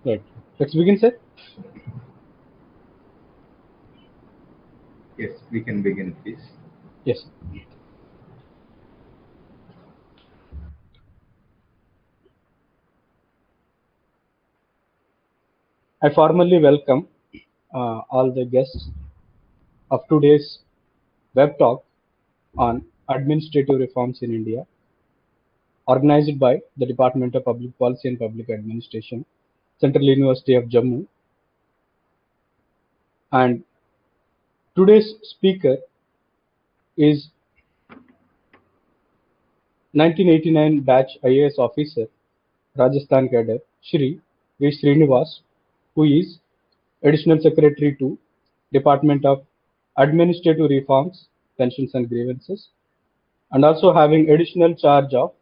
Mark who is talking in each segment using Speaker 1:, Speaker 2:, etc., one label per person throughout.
Speaker 1: Right. Let's begin, sir.
Speaker 2: Yes, we can begin, please.
Speaker 1: Yes. I formally welcome all the guests of today's web talk on administrative reforms in India, organized by the Department of Public Policy and Public Administration, Central University of Jammu. And today's speaker is 1989 batch IAS officer, Rajasthan cadre, Shri V. Srinivas, who is Additional Secretary to Department of Administrative Reforms, Pensions and Grievances, and also having additional charge of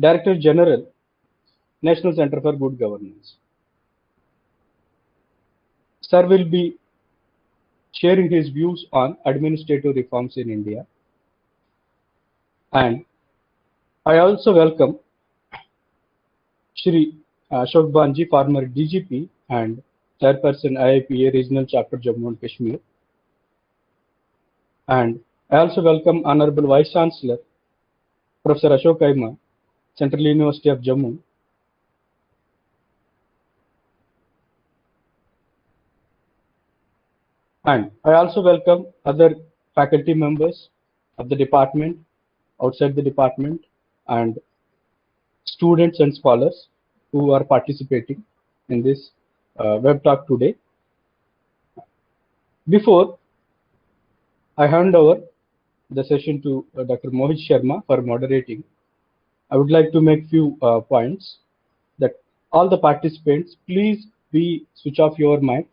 Speaker 1: Director General, National Center for Good Governance. Sir will be sharing his views on administrative reforms in India. And I also welcome Shri Ashok Banji, former DGP and Chairperson IIPA Regional Chapter Jammu and Kashmir. And I also welcome Honorable Vice Chancellor, Professor Ashok Aima, Central University of Jammu. And I also welcome other faculty members of the department, outside the department, and students and scholars who are participating in this web talk today. Before I hand over the session to Dr. Mohit Sharma for moderating, I would like to make few points that all the participants, please switch off your mic.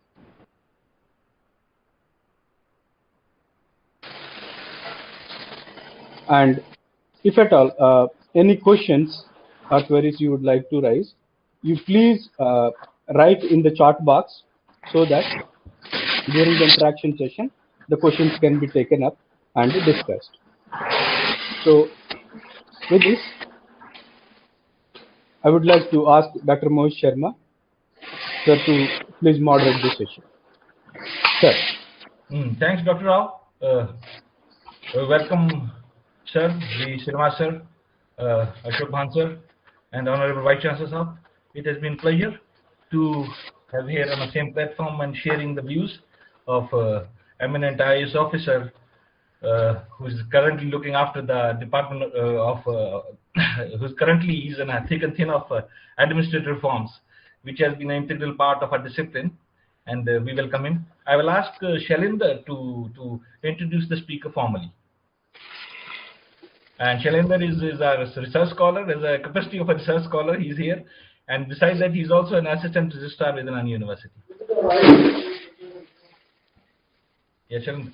Speaker 1: And if at all any questions or queries you would like to raise, you please write in the chat box so that during the interaction session, the questions can be taken up and discussed. So with this, I would like to ask Dr. Mohit Sharma, sir, to please moderate this session. Sir.
Speaker 3: Thanks, Dr. Rao. Welcome, sir, the Srinivas sir, Ashok Bhan sir, and Honorable Vice Chancellor sir. It has been a pleasure to have here on the same platform and sharing the views of eminent IAS officer who is currently looking after the department who's currently is in a thick and thin of administrative reforms, which has been an integral part of our discipline, and we welcome him. I will ask Shailendra to introduce the speaker formally. And Shailendra is a research scholar, is a capacity of a research scholar. He's here, and besides that, he's also an assistant registrar within our university. Yes, Shailendra.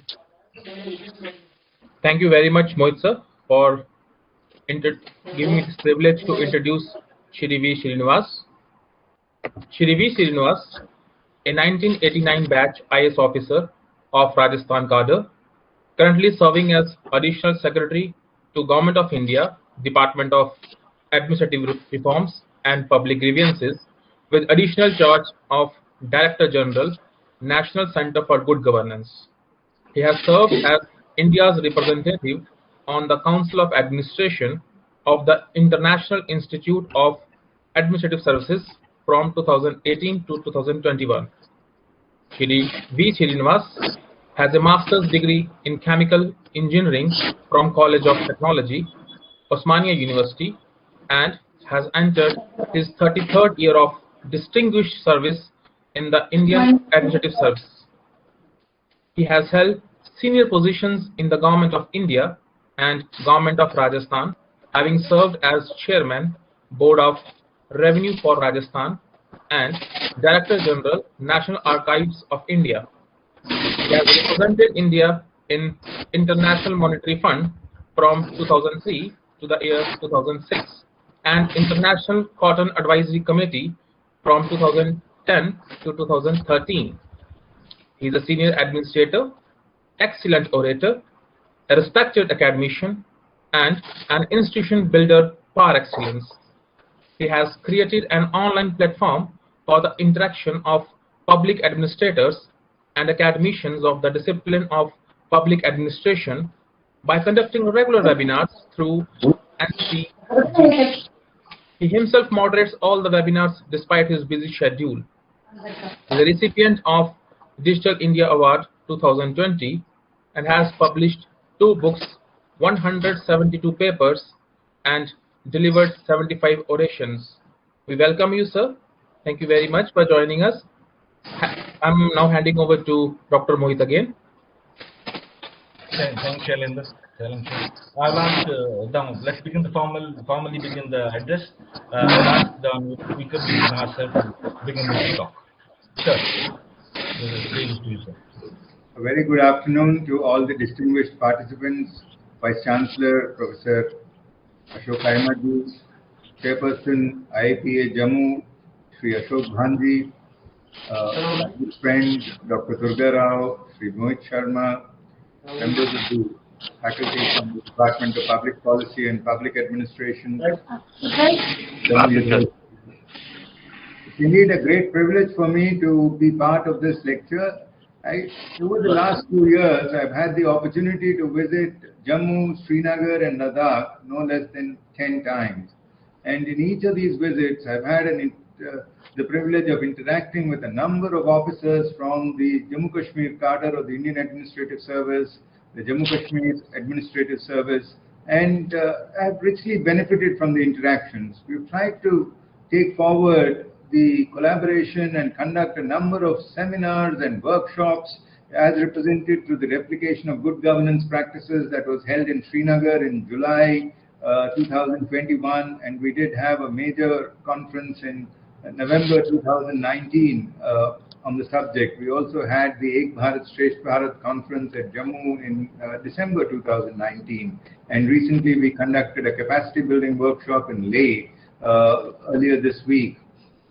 Speaker 4: Thank you very much, Mohit sir, for giving me this privilege to introduce Shri V. Srinivas. Shri V. Srinivas, a 1989 batch IAS officer of Rajasthan cadre, currently serving as Additional Secretary to Government of India, Department of Administrative Reforms and Public Grievances, with additional charge of Director General, National Center for Good Governance. He has served as India's representative on the Council of Administration of the International Institute of Administrative Services from 2018 to 2021. Shri V. Srinivas has a master's degree in chemical engineering from College of Technology, Osmania University, and has entered his 33rd year of distinguished service in the Indian Administrative Service. He has held senior positions in the Government of India and Government of Rajasthan, having served as Chairman Board of Revenue for Rajasthan, and Director General, National Archives of India. He has represented India in International Monetary Fund from 2003 to the year 2006 and International Cotton Advisory Committee from 2010 to 2013. He is a senior administrator, excellent orator, a respected academician, and an institution builder par excellence. He has created an online platform for the interaction of public administrators and academicians of the discipline of public administration by conducting regular webinars through NCGG. He himself moderates all the webinars despite his busy schedule. He is a recipient of Digital India Award 2020 and has published 2 books, 172 papers, and delivered 75 orations. We welcome you, sir. Thank you very much for joining us. I'm now handing over to Dr. Mohit again.
Speaker 3: Thanks, Shailendra. I'll ask let's begin the formally begin the address. I'll ask the speaker, Srinivas, sir, to begin the talk. Sir, the stage is to you, sir.
Speaker 2: A very good afternoon to all the distinguished participants, Vice Chancellor Professor Ashok Kaimaji, Chairperson IIPA Jammu, Shri Ashok Bhanji, my good friend Dr. Durga Rao, Shri Mohit Sharma, members of the faculty from the Department of Public Policy and Public Administration. It's indeed a great privilege for me to be part of this lecture. Over the last 2 years, I've had the opportunity to visit Jammu, Srinagar and Ladakh no less than 10 times. And in each of these visits, I've had the privilege of interacting with a number of officers from the Jammu Kashmir cadre of the Indian Administrative Service, the Jammu Kashmir Administrative Service, and I've richly benefited from the interactions. We've tried to take forward the collaboration and conduct a number of seminars and workshops as represented through the replication of good governance practices that was held in Srinagar in July 2021, and we did have a major conference in November 2019 on the subject. We also had the Ek Bharat Shresth Bharat conference at Jammu in December 2019, and recently we conducted a capacity building workshop in Leh earlier this week,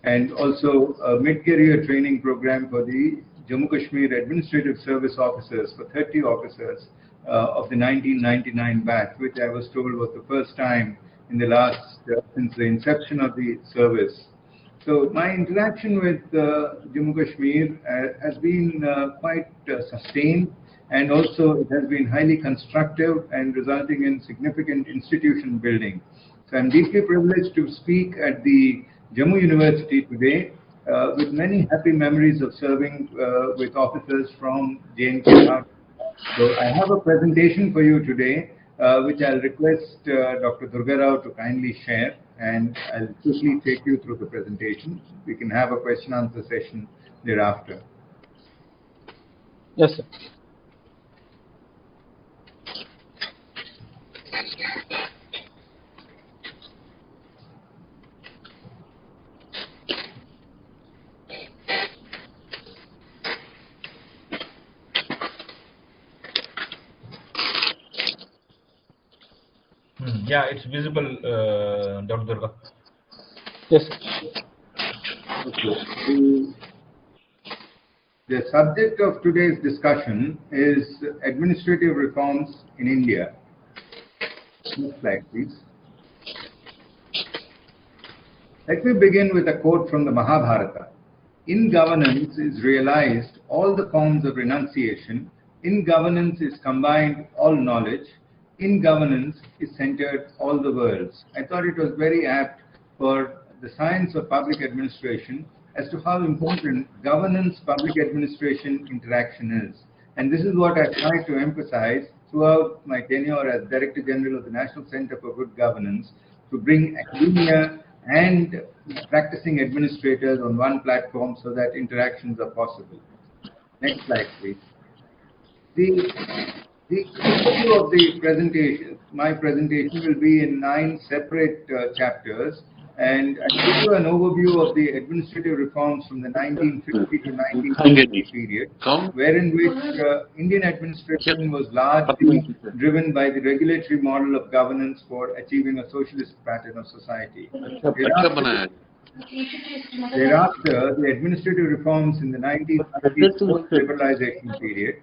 Speaker 2: and also a mid-career training program for the Jammu Kashmir Administrative Service officers, for 30 officers of the 1999 batch, which I was told was the first time in the last, since the inception of the service. So my interaction with Jammu Kashmir has been quite sustained, and also it has been highly constructive and resulting in significant institution building. So I'm deeply privileged to speak at the Jammu University today with many happy memories of serving with officers from GMT. So I have a presentation for you today, which I'll request Dr. Durga Rao to kindly share, and I'll quickly take you through the presentation. We can have a question-answer session thereafter.
Speaker 1: Yes, sir.
Speaker 3: Yeah, it's visible, Dr. Durga.
Speaker 1: Yes, sir.
Speaker 2: Okay. The subject of today's discussion is administrative reforms in India. Next slide, please. Let me begin with a quote from the Mahabharata. In governance is realized all the forms of renunciation. In governance is combined all knowledge. In governance is centered all the worlds. I thought it was very apt for the science of public administration as to how important governance public administration interaction is. And this is what I tried to emphasize throughout my tenure as Director General of the National Center for Good Governance, to bring academia and practicing administrators on one platform so that interactions are possible. Next slide, please. The overview of the presentation, my presentation, will be in 9 separate chapters. and I give you an overview of the administrative reforms from the 1950 to 1960 period, wherein which Indian administration was largely driven by the regulatory model of governance for achieving a socialist pattern of society. Thereafter, the administrative reforms in the 1950s post-liberalization period,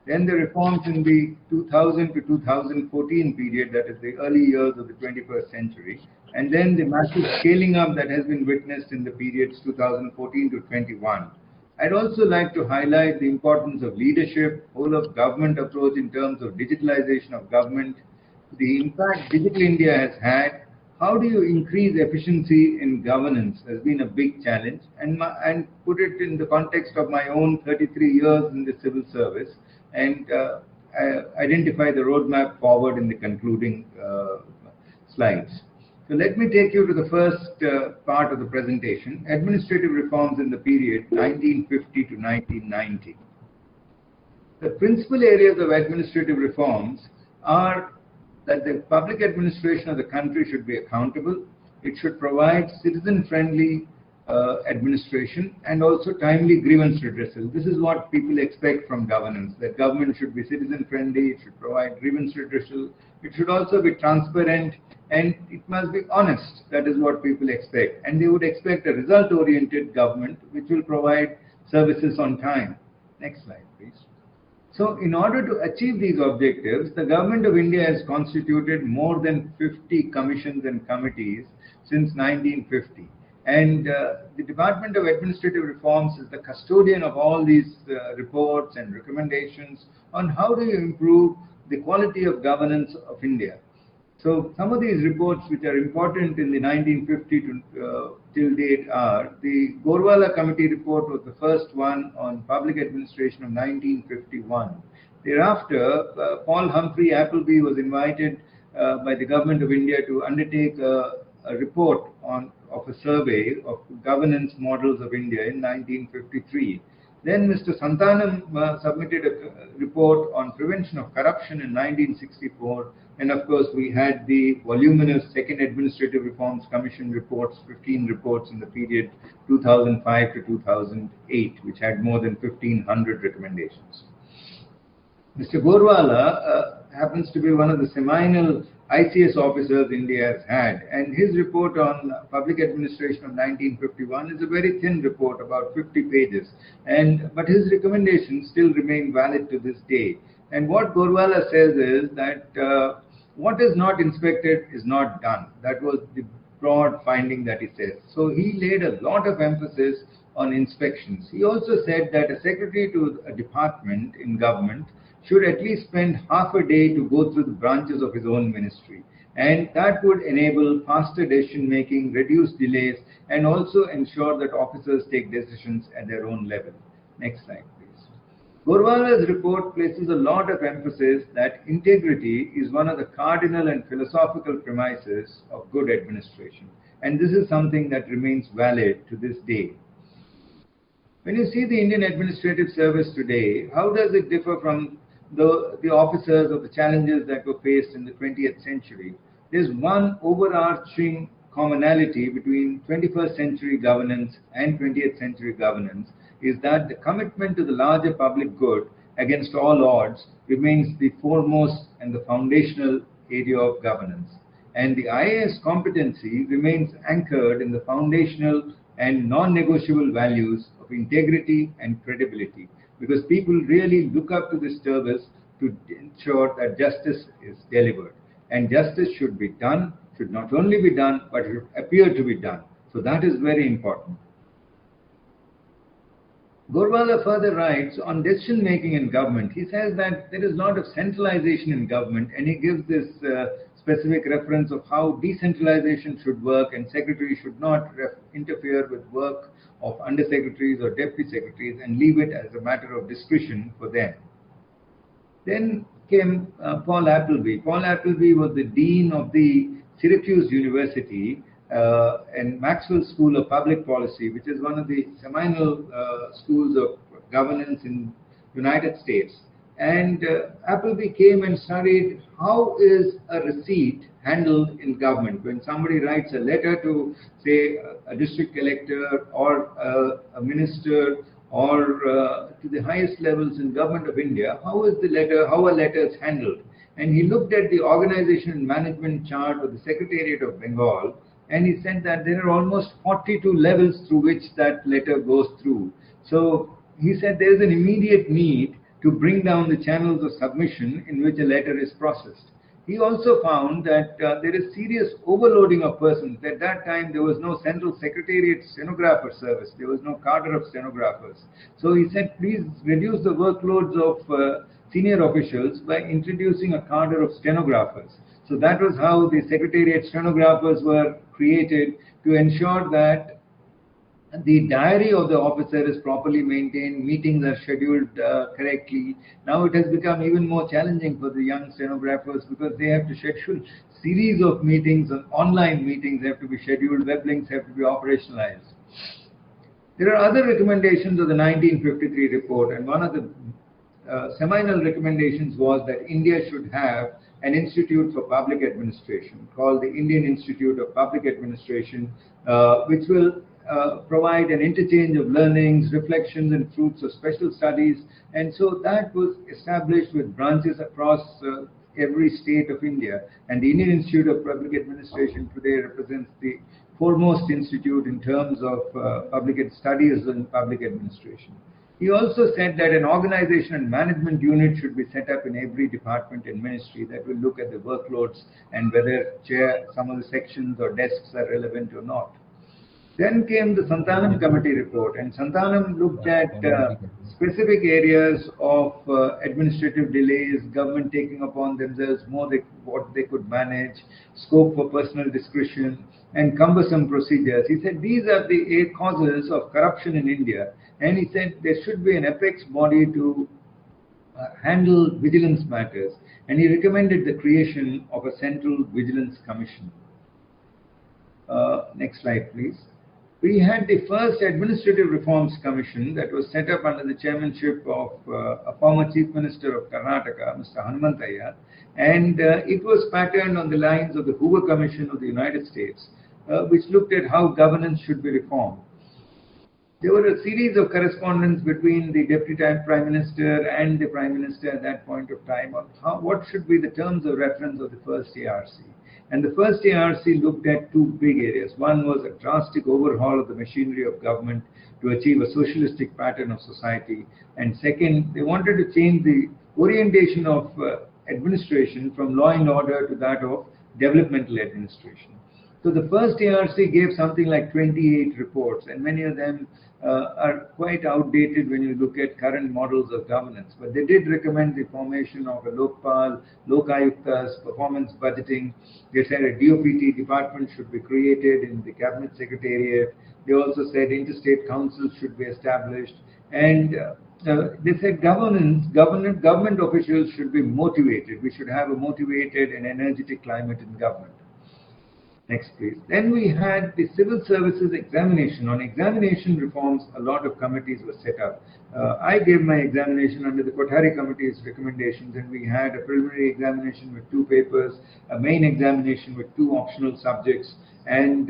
Speaker 2: then the reforms in the 2000 to 2014 period, that is the early years of the 21st century, and then the massive scaling up that has been witnessed in the periods 2014 to 21. I'd also like to highlight the importance of leadership, whole of government approach in terms of digitalization of government, the impact Digital India has had. How do you increase efficiency in governance has been a big challenge, and put it in the context of my own 33 years in the civil service, and identify the roadmap forward in the concluding slides. So let me take you to the first part of the presentation, administrative reforms in the period 1950 to 1990. The principal areas of administrative reforms are that the public administration of the country should be accountable, it should provide citizen-friendly administration, and also timely grievance redressal. This is what people expect from governance, that government should be citizen-friendly, it should provide grievance redressal, it should also be transparent, and it must be honest. That is what people expect. And they would expect a result-oriented government which will provide services on time. Next slide, please. So in order to achieve these objectives, the Government of India has constituted more than 50 commissions and committees since 1950. And the Department of Administrative Reforms is the custodian of all these reports and recommendations on how do you improve the quality of governance of India. So some of these reports which are important in the 1950 to till date are the Gorwala Committee report was the first one on public administration of 1951. Thereafter, Paul Humphrey Appleby was invited by the Government of India to undertake a report of a survey of governance models of India in 1953. Then Mr. Santanam submitted a report on prevention of corruption in 1964. And of course, we had the voluminous Second Administrative Reforms Commission reports, 15 reports in the period 2005 to 2008, which had more than 1,500 recommendations. Mr. Gorwala happens to be one of the seminal ICS officers India has had, and his report on public administration of 1951 is a very thin report, about 50 pages, but his recommendations still remain valid to this day. And what Gorwala says is that what is not inspected is not done. That was the broad finding that he says. So he laid a lot of emphasis on inspections. He also said that a secretary to a department in government should at least spend half a day to go through the branches of his own ministry. And that would enable faster decision making, reduce delays, and also ensure that officers take decisions at their own level. Next slide, please. Gorwala's report places a lot of emphasis that integrity is one of the cardinal and philosophical premises of good administration. And this is something that remains valid to this day. When you see the Indian administrative service today, how does it differ from the officers of the challenges that were faced in the 20th century? There's one overarching commonality between 21st century governance and 20th century governance, is that the commitment to the larger public good against all odds remains the foremost and the foundational area of governance. And the IAS competency remains anchored in the foundational and non-negotiable values of integrity and credibility, because people really look up to this service to ensure that justice is delivered. And justice should be done, should not only be done, but should appear to be done. So that is very important. Gorwala further writes on decision making in government. He says that there is a lot of centralization in government, and he gives this specific reference of how decentralization should work, and secretaries should not interfere with work of undersecretaries or deputy secretaries and leave it as a matter of discretion for them. Then came Paul Appleby. Paul Appleby was the dean of the Syracuse University and Maxwell School of Public Policy, which is one of the seminal schools of governance in United States. And Appleby came and studied how is a receipt handled in government. When somebody writes a letter to, say, a district collector or a minister or to the highest levels in government of India, how a letter is handled. And he looked at the organization and management chart of the Secretariat of Bengal, and he said that there are almost 42 levels through which that letter goes through. So he said there is an immediate need to bring down the channels of submission in which a letter is processed. He also found that there is serious overloading of persons. At that time, there was no central secretariat stenographer service. There was no cadre of stenographers. So he said, please reduce the workloads of senior officials by introducing a cadre of stenographers. So that was how the secretariat stenographers were created, to ensure that the diary of the officer is properly maintained, meetings are scheduled correctly. Now it has become even more challenging for the young stenographers because they have to schedule series of meetings, and online meetings have to be scheduled, web links have to be operationalized. There are other recommendations of the 1953 report, and one of the seminal recommendations was that India should have an institute for public administration called the Indian Institute of Public Administration, which will provide an interchange of learnings, reflections, and fruits of special studies. And so that was established with branches across every state of India. And the Indian Institute of Public Administration today represents the foremost institute in terms of public studies and public administration. He also said that an organization and management unit should be set up in every department and ministry that will look at the workloads and whether some of the sections or desks are relevant or not. Then came the Santanam Committee report, and Santanam looked at specific areas of administrative delays, government taking upon themselves more what they could manage, scope for personal discretion, and cumbersome procedures. He said these are the causes of corruption in India, and he said there should be an apex body to handle vigilance matters, and he recommended the creation of a central vigilance commission. Next slide, please. We had the first Administrative Reforms Commission that was set up under the chairmanship of a former Chief Minister of Karnataka, Mr. Hanumanthayya, and it was patterned on the lines of the Hoover Commission of the United States, which looked at how governance should be reformed. There were a series of correspondence between the Deputy Prime Minister and the Prime Minister at that point of time on what should be the terms of reference of the first ARC. And the first ARC looked at two big areas. One was a drastic overhaul of the machinery of government to achieve a socialistic pattern of society. And second, they wanted to change the orientation of administration from law and order to that of developmental administration. So the first ARC gave something like 28 reports, and many of them are quite outdated when you look at current models of governance. But they did recommend the formation of a Lokpal, Lokayuktas, performance budgeting. They said a DOPT department should be created in the Cabinet Secretariat. They also said interstate councils should be established. And they said government officials should be motivated. We should have a motivated and energetic climate in government. Next, please. Then we had the civil services examination. On examination reforms, a lot of committees were set up. I gave my examination under the Kothari Committee's recommendations, and we had a preliminary examination with 2 papers, a main examination with 2 optional subjects, and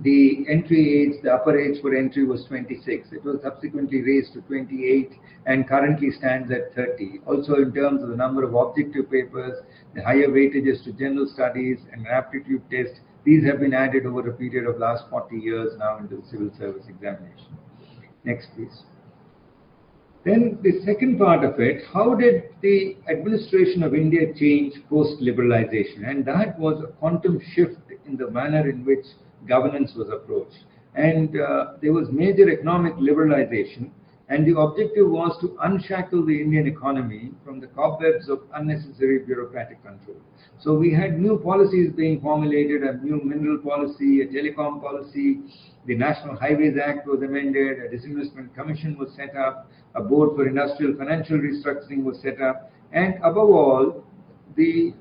Speaker 2: the entry age, the upper age for entry was 26. It was subsequently raised to 28 and currently stands at 30. Also, in terms of the number of objective papers, the higher weightages to general studies and an aptitude test, these have been added over a period of last 40 years now into the civil service examination. Next, please. Then the second part of it, how did the administration of India change post-liberalization? And that was a quantum shift in the manner in which governance was approached. And there was major economic liberalization, and the objective was to unshackle the Indian economy from the cobwebs of unnecessary bureaucratic control. So we had new policies being formulated, a new mineral policy, a telecom policy, the National Highways Act was amended, a disinvestment commission was set up, a board for industrial financial restructuring was set up, and above all, the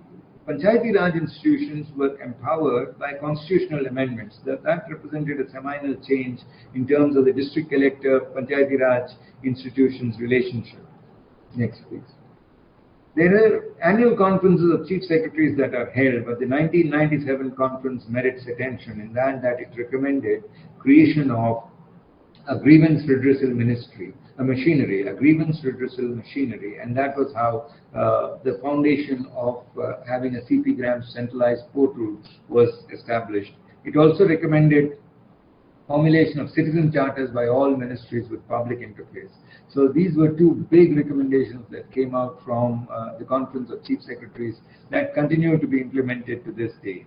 Speaker 2: Panchayati Raj institutions were empowered by constitutional amendments. That represented a seminal change in terms of the district collector Panchayati Raj institutions relationship. Next, please. There are annual conferences of chief secretaries that are held, but the 1997 conference merits attention in that it recommended creation of a grievance redressal machinery, and that was how the foundation of having a CP Gram centralized portal was established. It also recommended formulation of citizen charters by all ministries with public interface. So these were two big recommendations that came out from the Conference of Chief Secretaries that continue to be implemented to this day.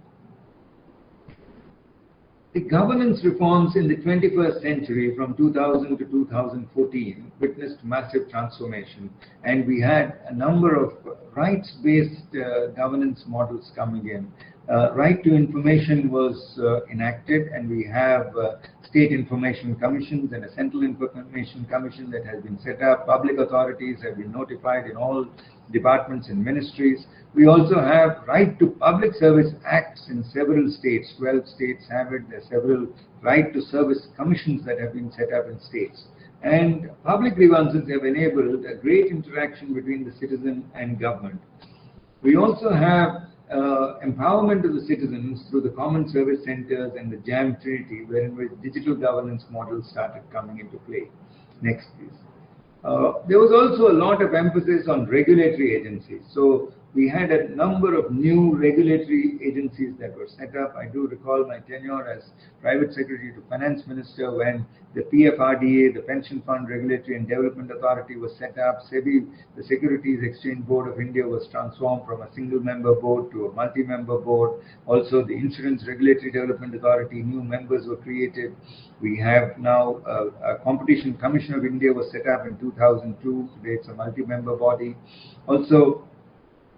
Speaker 2: The governance reforms in the 21st century from 2000 to 2014 witnessed massive transformation, and we had a number of rights-based governance models coming in. Right to information was enacted, and we have state information commissions and a central information commission that has been set up. Public authorities have been notified in all departments and ministries. We also have right to public service acts in several states. 12 states have it. There are several right to service commissions that have been set up in states. And public grievances have enabled a great interaction between the citizen and government. We also have empowerment of the citizens through the common service centers and the JAM Trinity, wherein which digital governance models started coming into play. Next, please. There was also a lot of emphasis on regulatory agencies. So we had a number of new regulatory agencies that were set up. I do recall my tenure as Private Secretary to Finance Minister when the PFRDA, the Pension Fund Regulatory and Development Authority, was set up. SEBI, the Securities Exchange Board of India, was transformed from a single-member board to a multi-member board. Also, the Insurance Regulatory Development Authority, new members were created. We have now a Competition Commission of India was set up in 2002. Today, it's a multi-member body. Also,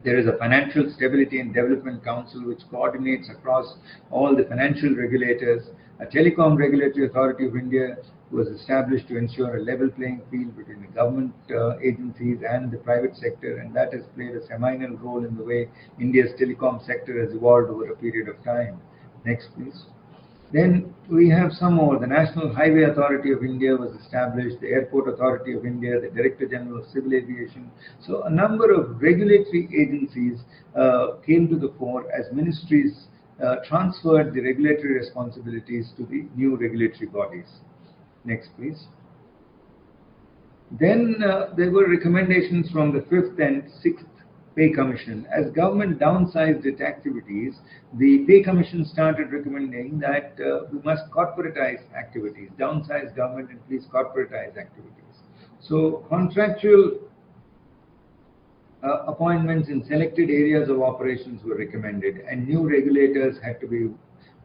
Speaker 2: there is a Financial Stability and Development Council which coordinates across all the financial regulators. A Telecom Regulatory Authority of India was established to ensure a level playing field between the government agencies and the private sector, and that has played a seminal role in the way India's telecom sector has evolved over a period of time. Next, please. Then we have some more. The National Highway Authority of India was established, the Airport Authority of India, the Director General of Civil Aviation. So a number of regulatory agencies came to the fore as ministries transferred the regulatory responsibilities to the new regulatory bodies. Next, please. Then there were recommendations from the 5th and 6th Pay Commission. As government downsized its activities, the Pay Commission started recommending that we must corporatize activities, downsize government and please corporatize activities. So contractual appointments in selected areas of operations were recommended, and new regulators had to be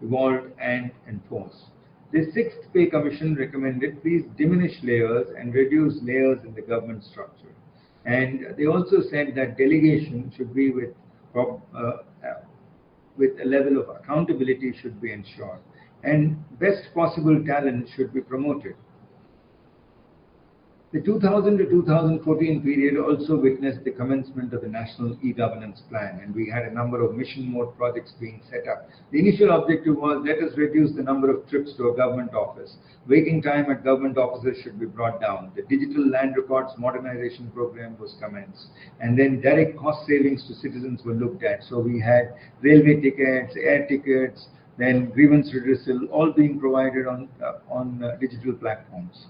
Speaker 2: evolved and enforced. The 6th Pay Commission recommended please diminish layers and reduce layers in the government structure. And they also said that delegation should be with a level of accountability should be ensured, and best possible talent should be promoted. The 2000 to 2014 period also witnessed the commencement of the National E-Governance Plan, and we had a number of mission mode projects being set up. The initial objective was, let us reduce the number of trips to a government office. Waiting time at government offices should be brought down. The Digital Land Records Modernization Program was commenced, and then direct cost savings to citizens were looked at. So we had railway tickets, air tickets, then grievance redressal, all being provided on digital platforms.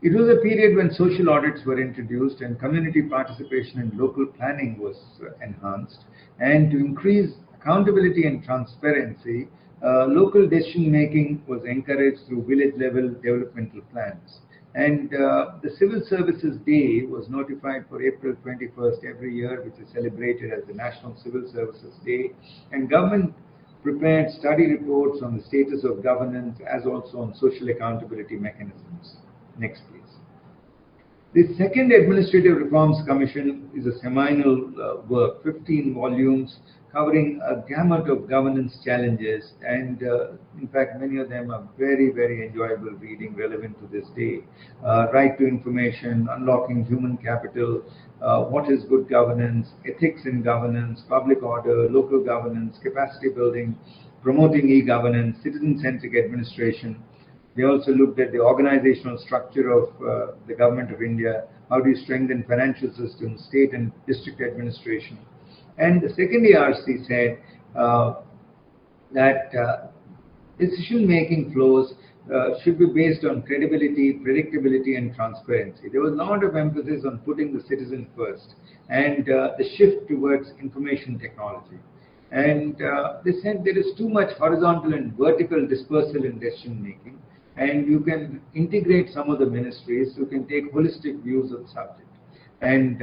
Speaker 2: It was a period when social audits were introduced and community participation in local planning was enhanced. And to increase accountability and transparency, local decision making was encouraged through village level developmental plans. And the Civil Services Day was notified for April 21st every year, which is celebrated as the National Civil Services Day. And government prepared study reports on the status of governance as also on social accountability mechanisms. Next, please. The second Administrative Reforms Commission is a seminal work, 15 volumes covering a gamut of governance challenges, and in fact many of them are very, very enjoyable reading, relevant to this day. Right to information, unlocking human capital, what is good governance, ethics in governance, public order, local governance, capacity building, promoting e-governance, citizen-centric administration. They also looked at the organizational structure of the Government of India, how do you strengthen financial systems, state and district administration. And the second ARC said that decision-making flows should be based on credibility, predictability, and transparency. There was a lot of emphasis on putting the citizen first and the shift towards information technology. And they said there is too much horizontal and vertical dispersal in decision-making, and you can integrate some of the ministries who can take holistic views of the subject. And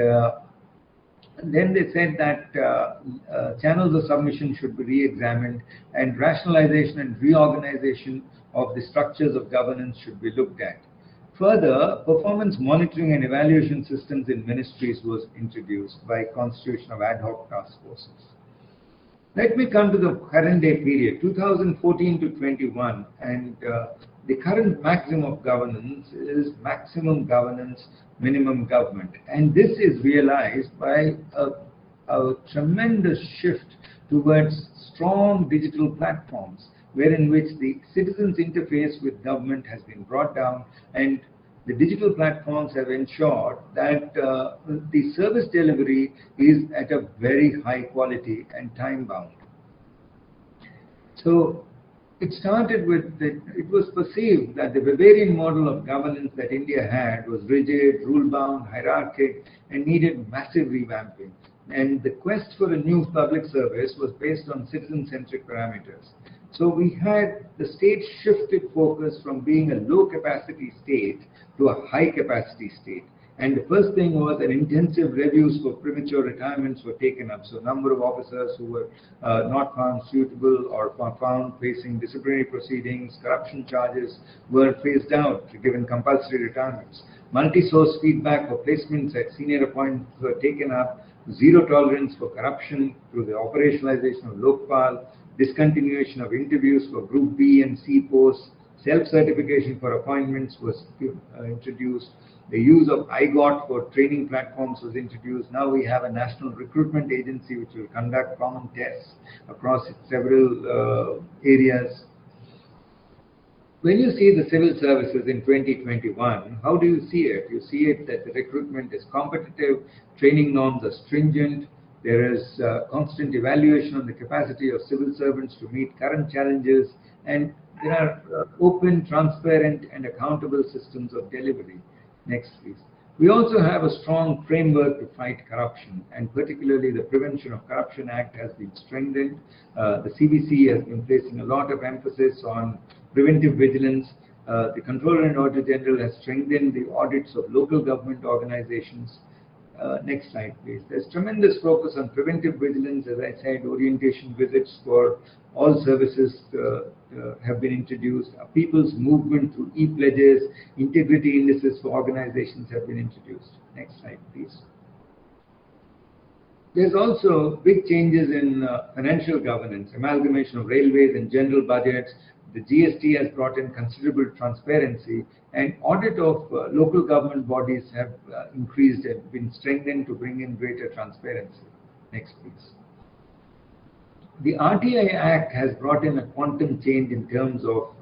Speaker 2: then they said that channels of submission should be re-examined, and rationalization and reorganization of the structures of governance should be looked at. Further, performance monitoring and evaluation systems in ministries was introduced by constitution of ad hoc task forces. Let me come to the current day period, 2014 to 21, and the current maxim of governance is maximum governance, minimum government. And this is realized by a tremendous shift towards strong digital platforms, wherein which the citizens' interface with government has been brought down, and the digital platforms have ensured that the service delivery is at a very high quality and time bound. So it started with, it was perceived that the Bavarian model of governance that India had was rigid, rule-bound, hierarchic, and needed massive revamping. And the quest for a new public service was based on citizen-centric parameters. So we had the state shifted focus from being a low-capacity state to a high-capacity state. And the first thing was that intensive reviews for premature retirements were taken up. So a number of officers who were not found suitable or found facing disciplinary proceedings, corruption charges were phased out, given compulsory retirements. Multi-source feedback for placements at senior appointments were taken up. Zero tolerance for corruption through the operationalization of Lokpal, discontinuation of interviews for Group B and C posts, self-certification for appointments was introduced. The use of IGOT for training platforms was introduced. Now we have a national recruitment agency which will conduct common tests across several areas. When you see the civil services in 2021, how do you see it? You see it that the recruitment is competitive, training norms are stringent, there is constant evaluation on the capacity of civil servants to meet current challenges, and there are open, transparent, and accountable systems of delivery. Next, please. We also have a strong framework to fight corruption, and particularly the Prevention of Corruption Act has been strengthened. The CBC has been placing a lot of emphasis on preventive vigilance. The Controller and Auditor General has strengthened the audits of local government organizations. Next slide, please. There's tremendous focus on preventive vigilance. As I said, orientation visits for all services have been introduced. People's movement through e-pledges, integrity indices for organizations have been introduced. Next slide, please. There's also big changes in financial governance, amalgamation of railways and general budgets. The GST has brought in considerable transparency, and audit of local government bodies have increased and been strengthened to bring in greater transparency. Next, please. The RTI Act has brought in a quantum change in terms of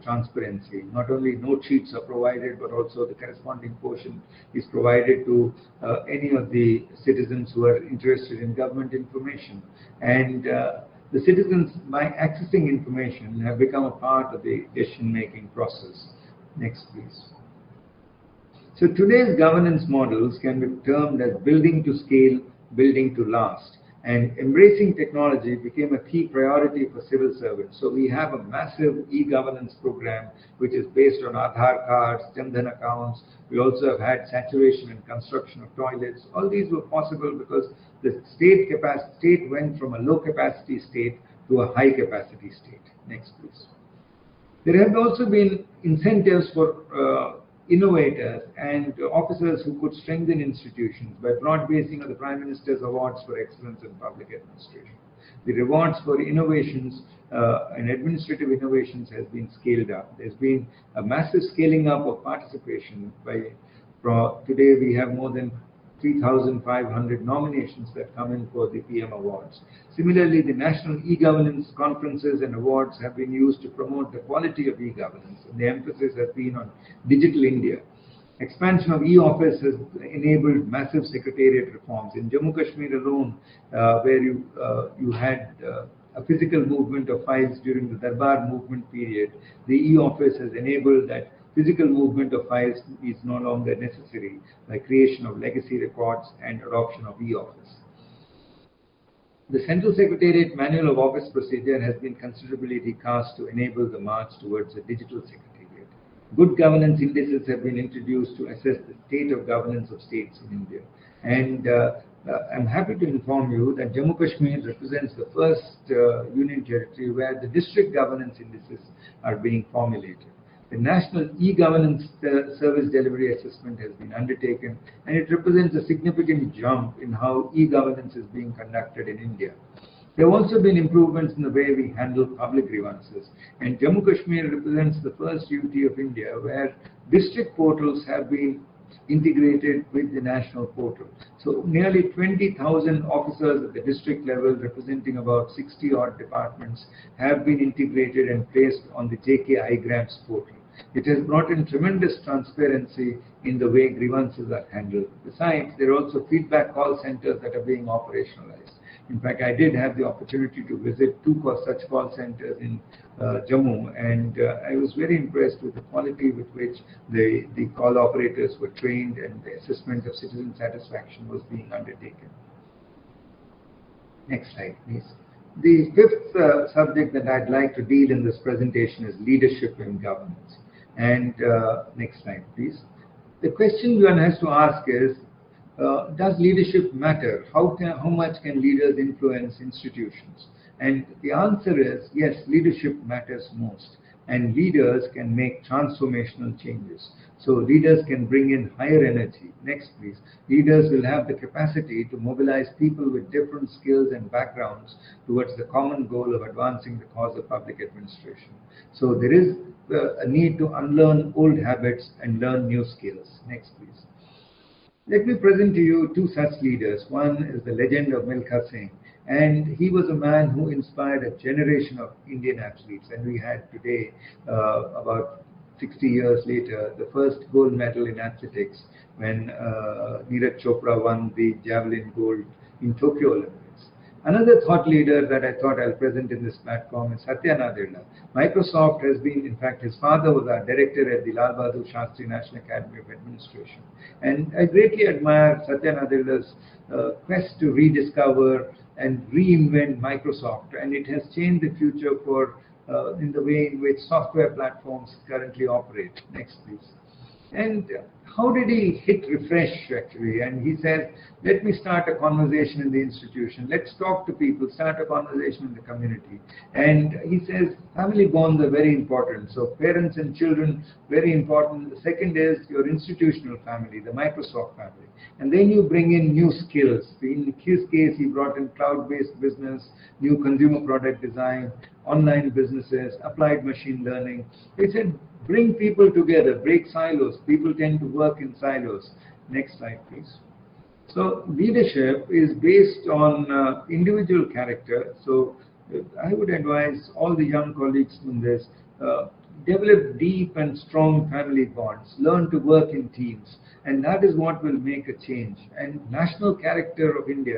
Speaker 2: transparency. Not only note sheets are provided, but also the corresponding portion is provided to any of the citizens who are interested in government information. And the citizens, by accessing information, have become a part of the decision-making process. Next, please. So today's governance models can be termed as building to scale, building to last. And embracing technology became a key priority for civil servants. So we have a massive e-governance program which is based on Aadhaar cards, Jan-Dhan accounts. We also have had saturation and construction of toilets. All these were possible because the state went from a low capacity state to a high capacity state. Next, please. There have also been incentives for innovators and officers who could strengthen institutions by broad basing of the Prime Minister's Awards for Excellence in Public Administration. The rewards for innovations and administrative innovations has been scaled up. There's been a massive scaling up of participation. Today we have more than 3,500 nominations that come in for the PM Awards. Similarly, the national e-governance conferences and awards have been used to promote the quality of e-governance, and the emphasis has been on digital India. Expansion of e-office has enabled massive secretariat reforms. In Jammu Kashmir alone, where you had a physical movement of files during the Darbar movement period, the e-office has enabled that physical movement of files is no longer necessary by creation of legacy records and adoption of e-office. The Central Secretariat Manual of Office Procedure has been considerably recast to enable the march towards a digital secretariat. Good governance indices have been introduced to assess the state of governance of states in India. And I'm happy to inform you that Jammu Kashmir represents the first union territory where the district governance indices are being formulated. The National E-Governance Service Delivery Assessment has been undertaken, and it represents a significant jump in how e-governance is being conducted in India. There have also been improvements in the way we handle public grievances, and Jammu Kashmir represents the first UT of India where district portals have been integrated with the national portal. So nearly 20,000 officers at the district level, representing about 60 odd departments, have been integrated and placed on the JK iGrants portal. It has brought in tremendous transparency in the way grievances are handled. Besides, there are also feedback call centers that are being operationalized. In fact, I did have the opportunity to visit two such call centers in Jammu, and I was very impressed with the quality with which the call operators were trained and the assessment of citizen satisfaction was being undertaken. Next slide, please. The fifth subject that I'd like to deal in this presentation is leadership in governance. And next slide, please. The question one has to ask is, does leadership matter? How much can leaders influence institutions? And the answer is yes, leadership matters most, and leaders can make transformational changes. So leaders can bring in higher energy. Next, please. Leaders will have the capacity to mobilize people with different skills and backgrounds towards the common goal of advancing the cause of public administration. So there is a need to unlearn old habits and learn new skills. Next, please. Let me present to you two such leaders. One is the legend of Milkha Singh, and he was a man who inspired a generation of Indian athletes. And we had today, about 60 years later, the first gold medal in athletics when Neeraj Chopra won the javelin gold in Tokyo Olympics. Another thought leader that I thought I'll present in this platform is Satya Nadella. Microsoft has been, in fact, his father was our director at the Lal Bahadur Shastri National Academy of Administration. And I greatly admire Satya Nadella's quest to rediscover and reinvent Microsoft. And it has changed the future for in the way in which software platforms currently operate. Next, please. And how did he hit refresh actually? And he said, let me start a conversation in the institution. Let's talk to people, start a conversation in the community. And he says, family bonds are very important. So parents and children, very important. The second is your institutional family, the Microsoft family. And then you bring in new skills. In his case, he brought in cloud-based business, new consumer product design, online businesses, applied machine learning. He said, bring people together, break silos. People tend to work in silos. Next slide, please. So leadership is based on individual character. So I would advise all the young colleagues in this, develop deep and strong family bonds, learn to work in teams, and that is what will make a change. And national character of India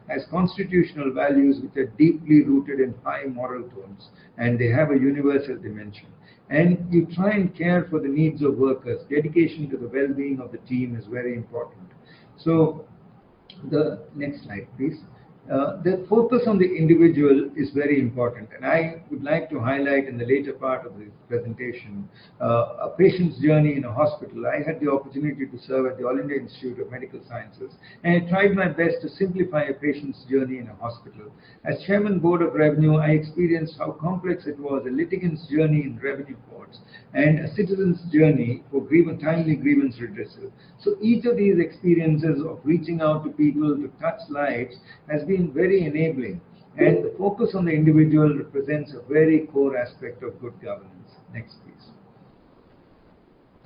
Speaker 2: has constitutional values which are deeply rooted in high moral tones, and they have a universal dimension. And you try and care for the needs of workers. Dedication to the well-being of the team is very important. So the next slide, please. The focus on the individual is very important, and I would like to highlight in the later part of the presentation a patient's journey in a hospital. I had the opportunity to serve at the All India Institute of Medical Sciences, and I tried my best to simplify a patient's journey in a hospital. As Chairman Board of Revenue, I experienced how complex it was, a litigant's journey in revenue courts, and a citizen's journey for timely grievance redressal. So each of these experiences of reaching out to people to touch lives has been very enabling, and the focus on the individual represents a very core aspect of good governance. Next, please.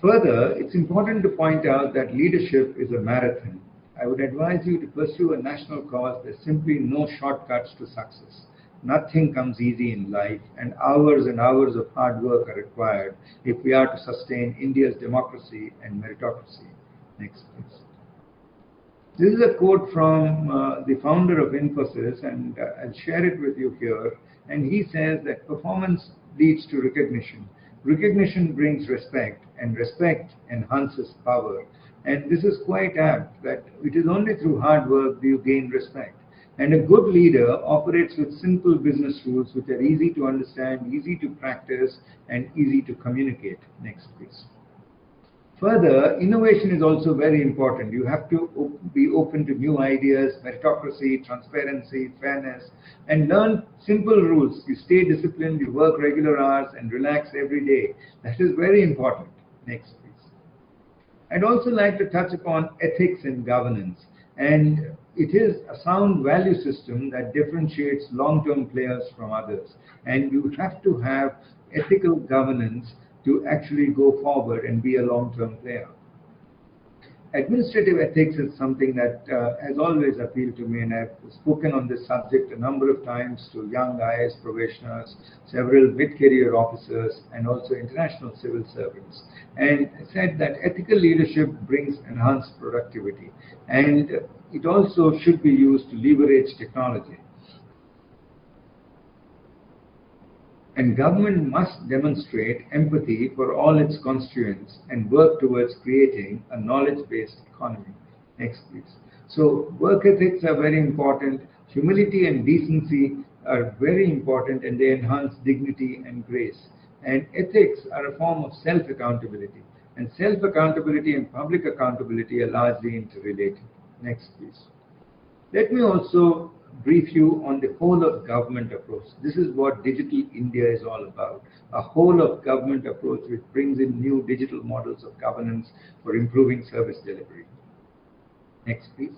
Speaker 2: Further, it's important to point out that leadership is a marathon. I would advise you to pursue a national cause. There's simply no shortcuts to success. Nothing comes easy in life, and hours of hard work are required if we are to sustain India's democracy and meritocracy. Next, please. This is a quote from the founder of Infosys, and I'll share it with you here. And he says that performance leads to recognition. Recognition brings respect, and respect enhances power. And this is quite apt, that it is only through hard work do you gain respect. And a good leader operates with simple business rules which are easy to understand, easy to practice, and easy to communicate. Next, please. Further, innovation is also very important. You have to be open to new ideas, meritocracy, transparency, fairness, and learn simple rules. You stay disciplined, you work regular hours, and relax every day. That is very important. Next, please. I'd also like to touch upon ethics and governance. And it is a sound value system that differentiates long-term players from others. And you have to have ethical governance to actually go forward and be a long-term player. Administrative ethics is something that has always appealed to me, and I've spoken on this subject a number of times to young IAS probationers, several mid-career officers, and also international civil servants, and said that ethical leadership brings enhanced productivity, and it also should be used to leverage technology. And government must demonstrate empathy for all its constituents and work towards creating a knowledge-based economy. Next, please. So work ethics are very important. Humility and decency are very important, and they enhance dignity and grace. And ethics are a form of self-accountability. And self-accountability and public accountability are largely interrelated. Next, please. Let me also brief you on the whole of government approach. This is what Digital India is all about. A whole of government approach which brings in new digital models of governance for improving service delivery. Next, please.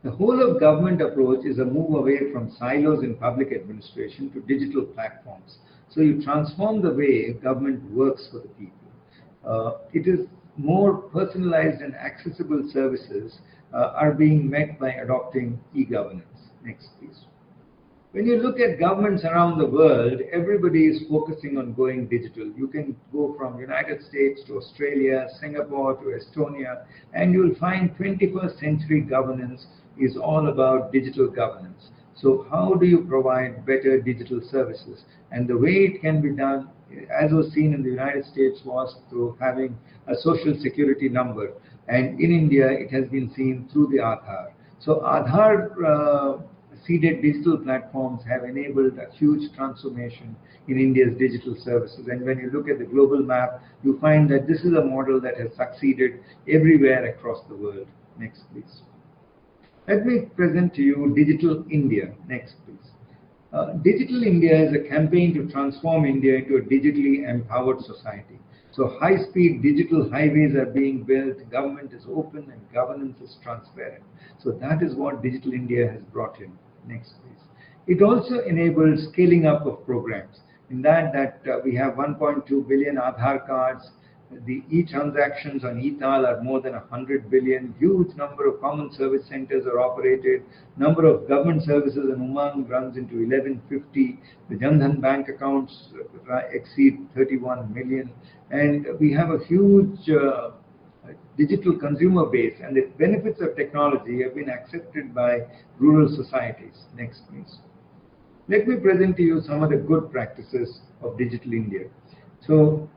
Speaker 2: The whole of government approach is a move away from silos in public administration to digital platforms. So you transform the way government works for the people. It is more personalized and accessible services are being met by adopting e-governance. Next, please. When you look at governments around the world, everybody is focusing on going digital. You can go from United States to Australia, Singapore to Estonia, and you'll find 21st century governance is all about digital governance. So how do you provide better digital services? And the way it can be done, as was seen in the United States, was through having a social security number. And in India, it has been seen through the Aadhaar. So Aadhaar seeded digital platforms have enabled a huge transformation in India's digital services. And when you look at the global map, you find that this is a model that has succeeded everywhere across the world. Next, please. Let me present to you Digital India. Next, please. Digital India is a campaign to transform India into a digitally empowered society. So high-speed digital highways are being built, government is open, and governance is transparent. So that is what Digital India has brought in. Next, please. It also enables scaling up of programs. In that we have 1.2 billion Aadhaar cards. The e-transactions on e-Tal are more than 100 billion. Huge number of common service centers are operated. Number of government services in Umang runs into 1150. The Jan Dhan bank accounts exceed 31 million. And we have a huge digital consumer base, and the benefits of technology have been accepted by rural societies. Next, please. Let me present to you some of the good practices of Digital India. So,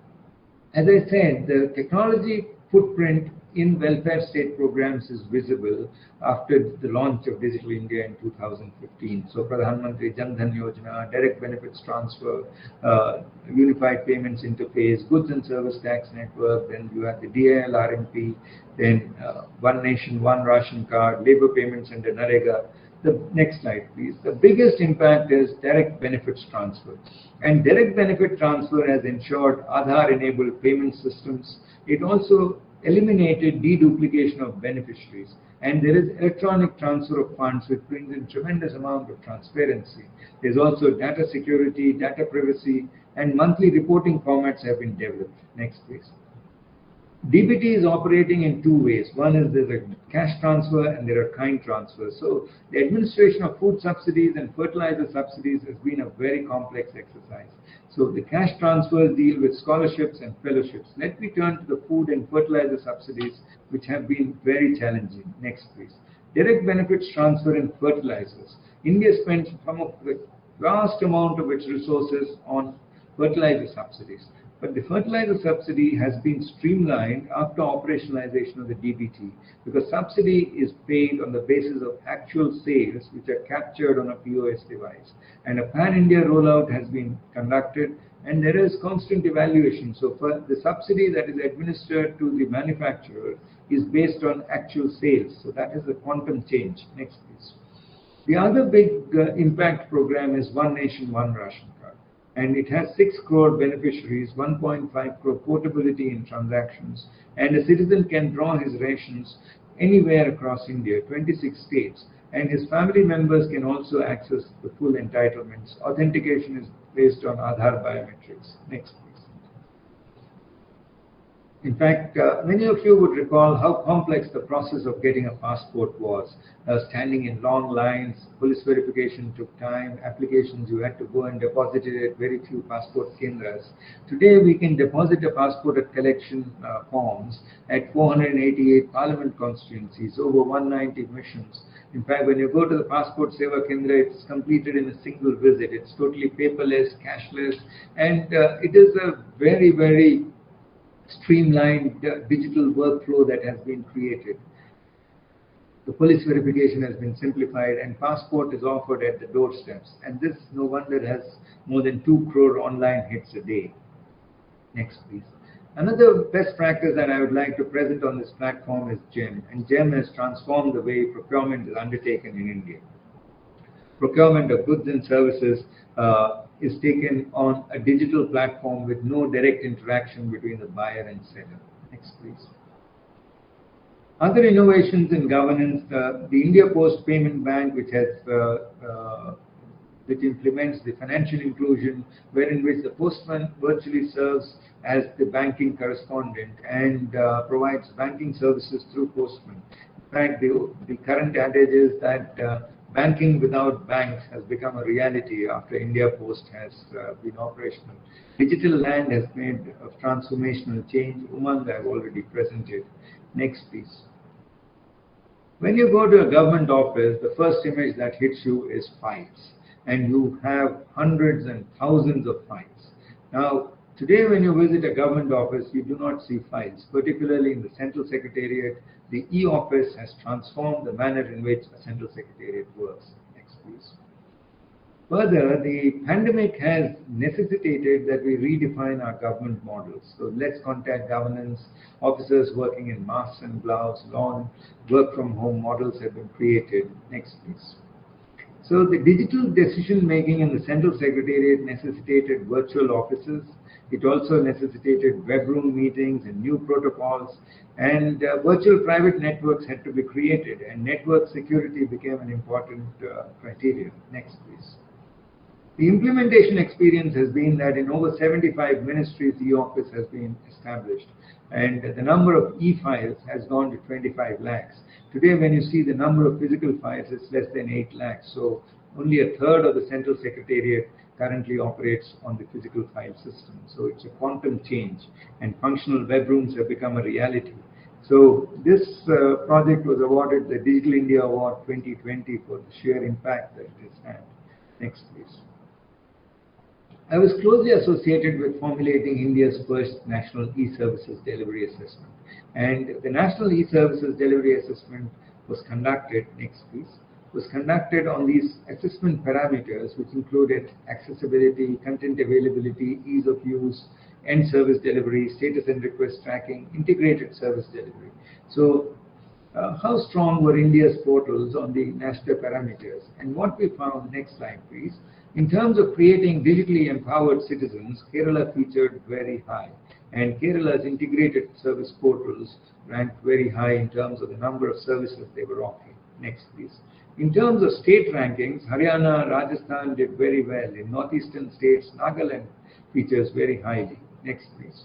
Speaker 2: as I said, the technology footprint in welfare state programs is visible after the launch of Digital India in 2015. So Pradhan Mantri Jan Dhan Yojana, direct benefits transfer, unified payments interface, goods and service tax network, then you have the DIL RMP, then One Nation, One Ration Card, labor payments under NREGA. The next slide, please. The biggest impact is direct benefits transfer. And direct benefit transfer has ensured Aadhaar-enabled payment systems. It also eliminated deduplication of beneficiaries. And there is electronic transfer of funds, which brings in tremendous amount of transparency. There's also data security, data privacy, and monthly reporting formats have been developed. Next, please. DBT is operating in two ways. One is there's a cash transfer and there are kind transfers. So the administration of food subsidies and fertilizer subsidies has been a very complex exercise. So the cash transfers deal with scholarships and fellowships. Let me turn to the food and fertilizer subsidies, which have been very challenging. Next, please. Direct benefits transfer in fertilizers. India spends some of the vast amount of its resources on fertilizer subsidies. But the fertilizer subsidy has been streamlined after operationalization of the DBT, because subsidy is paid on the basis of actual sales which are captured on a POS device. And a pan-India rollout has been conducted, and there is constant evaluation. So for the subsidy that is administered to the manufacturer is based on actual sales. So that is a quantum change. Next, please. The other big impact program is One Nation, One Ration Card. And it has 6 crore beneficiaries, 1.5 crore portability in transactions, and a citizen can draw his rations anywhere across India, 26 states, and his family members can also access the full entitlements. Authentication is based on Aadhaar biometrics. Next, please. In fact, many of you would recall how complex the process of getting a passport was. Standing in long lines, police verification took time, applications you had to go and deposit it at very few passport kendras. Today we can deposit a passport at collection forms at 488 parliament constituencies, over 190 missions. In fact, when you go to the Passport Seva Kendra, it's completed in a single visit. It's totally paperless, cashless, and it is a very, very streamlined digital workflow that has been created. The police verification has been simplified, and passport is offered at the doorsteps. And this, no wonder, has more than 2 crore online hits a day. Next, please. Another best practice that I would like to present on this platform is GEM. And GEM has transformed the way procurement is undertaken in India. Procurement of goods and services is taken on a digital platform with no direct interaction between the buyer and seller. Next, please. Other innovations in governance, the India Post Payment Bank, which implements the financial inclusion, wherein which the postman virtually serves as the banking correspondent and provides banking services through postman. In fact, the current adage is that banking without banks has become a reality after India Post has been operational. Digital land has made a transformational change. Umang, I've already presented. Next, please. When you go to a government office, the first image that hits you is files. And you have hundreds and thousands of files. Now, today when you visit a government office, you do not see files. Particularly in the Central Secretariat, the e-office has transformed the manner in which a Central Secretariat works. Next, please. Further, the pandemic has necessitated that we redefine our government models. So let's contact governance, officers working in masks and gloves, lawn, work from home models have been created. Next, please. So the digital decision making in the Central Secretariat necessitated virtual offices. It also necessitated web room meetings and new protocols, and virtual private networks had to be created, and network security became an important criteria. Next, please. The implementation experience has been that in over 75 ministries, the office has been established, and the number of e-files has gone to 25 lakhs. Today, when you see the number of physical files, it's less than 8 lakhs. So only a third of the Central Secretariat currently operates on the physical file system. So it's a quantum change, and functional web rooms have become a reality. So this project was awarded the Digital India Award 2020 for the sheer impact that it has had. Next, please. I was closely associated with formulating India's first National E-Services Delivery Assessment. And the National E-Services Delivery Assessment was conducted, next please, was conducted on these assessment parameters, which included accessibility, content availability, ease of use, end service delivery, status and request tracking, integrated service delivery. So how strong were India's portals on the national parameters? And what we found, next slide please, in terms of creating digitally empowered citizens, Kerala featured very high. And Kerala's integrated service portals ranked very high in terms of the number of services they were offering. Next, please. In terms of state rankings, Haryana, Rajasthan did very well. In northeastern states, Nagaland features very highly. Next, please.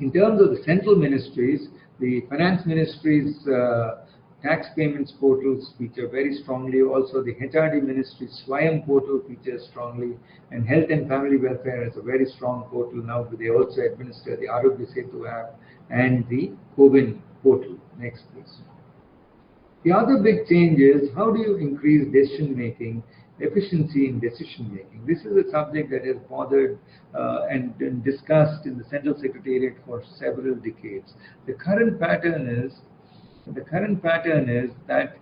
Speaker 2: In terms of the central ministries, the finance ministry's tax payments portals feature very strongly. Also, the HRD ministry's Swayam portal features strongly, and health and family welfare has a very strong portal now. They also administer the Arogya Setu app and the CoWIN portal. Next, please. The other big change is how do you increase decision making, efficiency in decision making. This is a subject that has bothered and discussed in the Central Secretariat for several decades. The current pattern is that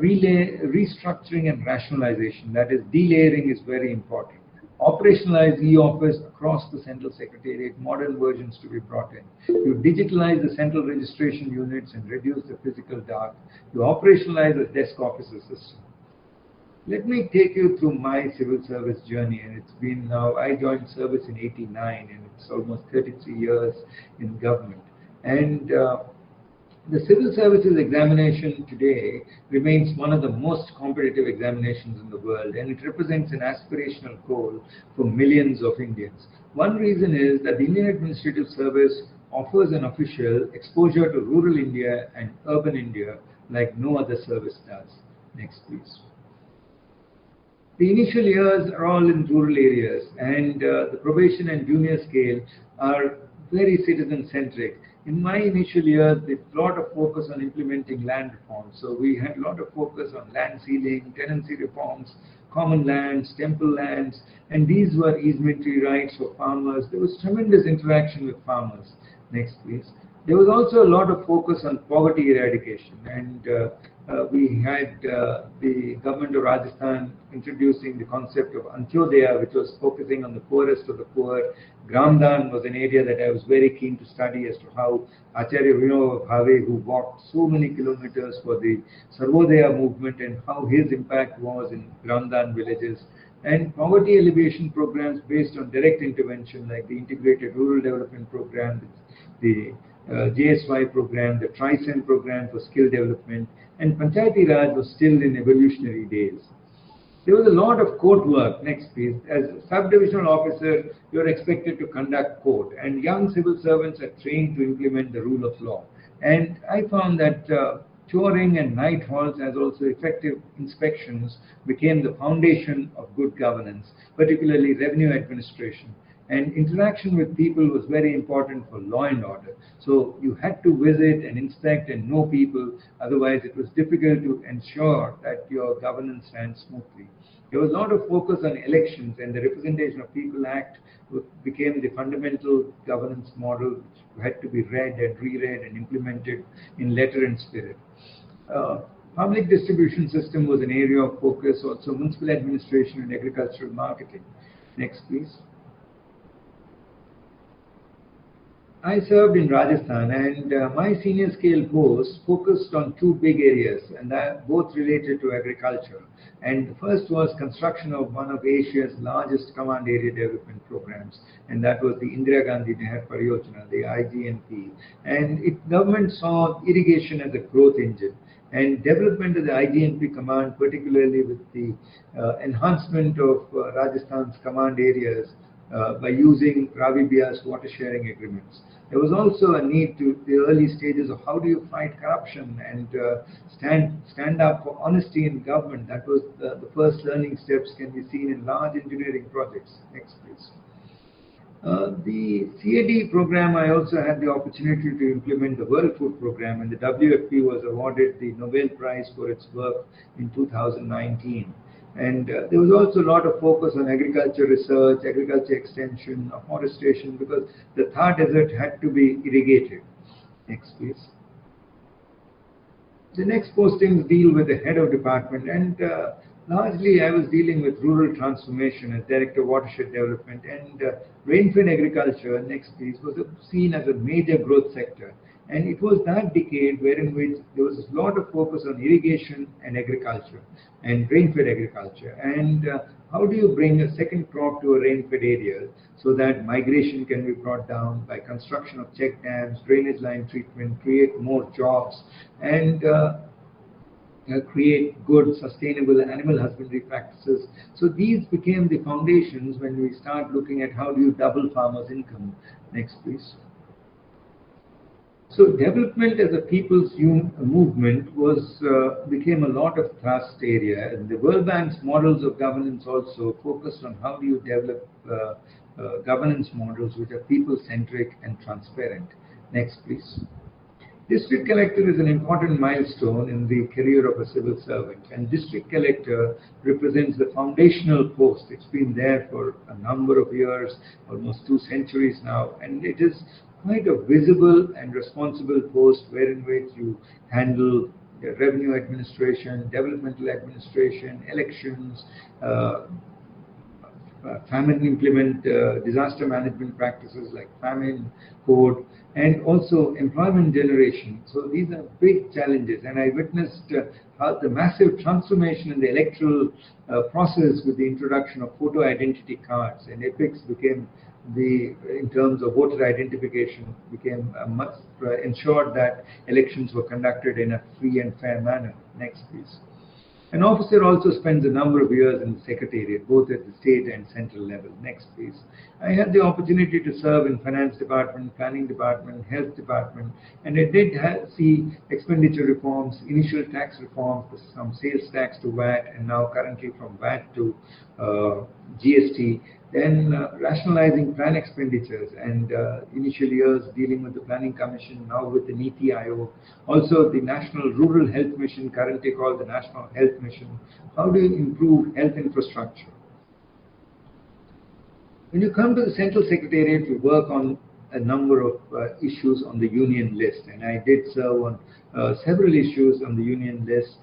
Speaker 2: restructuring and rationalization, that is delayering, is very important. Operationalize e-office across the Central Secretariat, modern versions to be brought in. You digitalize the central registration units and reduce the physical dark. You operationalize the desk officer system. Let me take you through my civil service journey, and it's been now, I joined service in '89, and it's almost 33 years in government. And the civil services examination today remains one of the most competitive examinations in the world, and it represents an aspirational goal for millions of Indians. One reason is that the Indian Administrative Service offers an official exposure to rural India and urban India like no other service does. Next, please. The initial years are all in rural areas, and the probation and junior scale are very citizen-centric. In my initial years, there's a lot of focus on implementing land reforms. So we had a lot of focus on land sealing, tenancy reforms, common lands, temple lands, and these were easementary rights for farmers. There was tremendous interaction with farmers. Next, please. There was also a lot of focus on poverty eradication, and we had the government of Rajasthan introducing the concept of Antyodaya, which was focusing on the poorest of the poor. Gramdan was an area that I was very keen to study as to how Acharya Vinod Bhave, who walked so many kilometers for the Sarvodaya movement, and how his impact was in Gramdan villages. And poverty alleviation programs based on direct intervention, like the Integrated Rural Development Program, the JSY program, the TRICEN program for skill development, and Panchayati Raj was still in evolutionary days. There was a lot of court work. Next, please. As a sub-divisional officer, you are expected to conduct court, and young civil servants are trained to implement the rule of law. And I found that touring and night halls, as also effective inspections, became the foundation of good governance, particularly revenue administration. And interaction with people was very important for law and order. So you had to visit and inspect and know people, otherwise it was difficult to ensure that your governance ran smoothly. There was a lot of focus on elections, and the Representation of People Act became the fundamental governance model, which had to be read and reread and implemented in letter and spirit. Public distribution system was an area of focus, also municipal administration and agricultural marketing. Next, please. I served in Rajasthan, and my senior scale post focused on two big areas, and that both related to agriculture. And the first was construction of one of Asia's largest command area development programs, and that was the Indira Gandhi Nehar Pariyojana, the IGNP. And government saw irrigation as a growth engine, and development of the IGNP command, particularly with the enhancement of Rajasthan's command areas by using Ravi Bias water sharing agreements. There was also a need to the early stages of how do you fight corruption and stand up for honesty in government. That was the first learning steps can be seen in large engineering projects. Next, please. The CAD program, I also had the opportunity to implement the World Food Program, and the WFP was awarded the Nobel Prize for its work in 2019. And there was also a lot of focus on agriculture research, agriculture extension, afforestation, because the Thar Desert had to be irrigated. Next, please. The next postings deal with the head of department, and largely I was dealing with rural transformation as Director of Watershed Development, and rain-fed agriculture, next please, was seen as a major growth sector. And it was that decade wherein which there was a lot of focus on irrigation and agriculture and rain-fed agriculture. And how do you bring a second crop to a rain-fed area so that migration can be brought down by construction of check dams, drainage line treatment, create more jobs, and create good, sustainable animal husbandry practices. So these became the foundations when we start looking at how do you double farmers' income. Next, please. So development as a people's movement became a lot of thrust area. And the World Bank's models of governance also focused on how do you develop governance models which are people-centric and transparent. Next, please. District Collector is an important milestone in the career of a civil servant, and District Collector represents the foundational post. It's been there for a number of years, almost 2 centuries now, and it is quite a visible and responsible post wherein which you handle the revenue administration, developmental administration, elections, famine implement disaster management practices like famine code, and also employment generation. So these are big challenges, and I witnessed how the massive transformation in the electoral process with the introduction of photo identity cards, and EPICs became in terms of voter identification, became much ensured that elections were conducted in a free and fair manner. Next, please. An officer also spends a number of years in the Secretariat, both at the state and central level. Next, please. I had the opportunity to serve in Finance Department, Planning Department, Health Department, and I did see expenditure reforms, initial tax reforms, from sales tax to VAT, and now currently from VAT to GST. Then rationalizing plan expenditures, and initial years dealing with the Planning Commission, now with the NITI Aayog. Also the National Rural Health Mission, currently called the National Health Mission. How do you improve health infrastructure? When you come to the Central Secretariat, we work on a number of issues on the union list, and I did serve on several issues on the union list.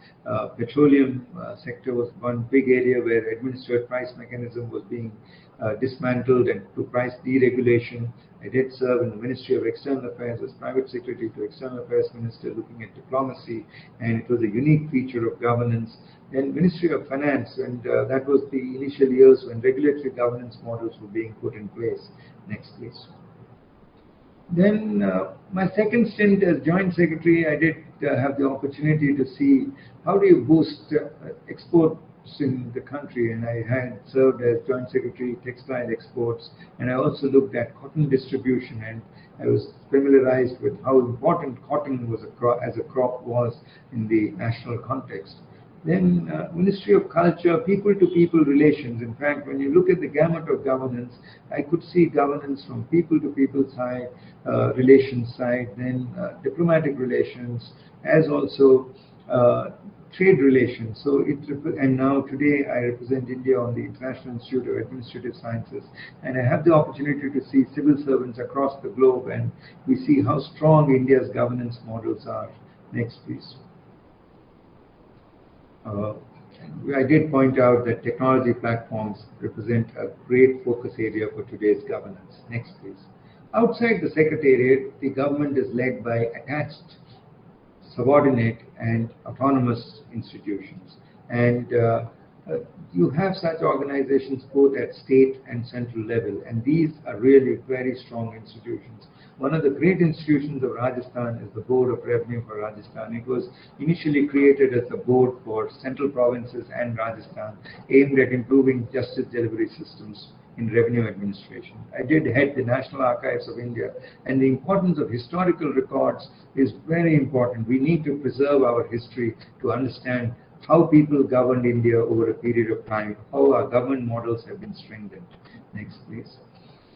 Speaker 2: Petroleum sector was one big area where administered price mechanism was being dismantled, and to price deregulation. I did serve in the Ministry of External Affairs as Private Secretary to External Affairs Minister, looking at diplomacy, and it was a unique feature of governance. Then Ministry of Finance, and that was the initial years when regulatory governance models were being put in place. Next, please. Then my second stint as Joint Secretary, I did have the opportunity to see how do you boost exports in the country, and I had served as Joint Secretary Textile Exports, and I also looked at cotton distribution, and I was familiarized with how important cotton was as a crop was in the national context. Then Ministry of Culture, people-to-people relations. In fact, when you look at the gamut of governance, I could see governance from people-to-people side, relations side, then diplomatic relations, as also trade relations. So and now today I represent India on the International Institute of Administrative Sciences, and I have the opportunity to see civil servants across the globe, and we see how strong India's governance models are. Next, please. I did point out that technology platforms represent a great focus area for today's governance. Next, please. Outside the Secretariat, the government is led by attached, subordinate, and autonomous institutions. And you have such organizations both at state and central level, and these are really very strong institutions. One of the great institutions of Rajasthan is the Board of Revenue for Rajasthan. It was initially created as a board for central provinces and Rajasthan, aimed at improving justice delivery systems in revenue administration. I did head the National Archives of India, and the importance of historical records is very important. We need to preserve our history to understand how people governed India over a period of time, how our government models have been strengthened. Next, please.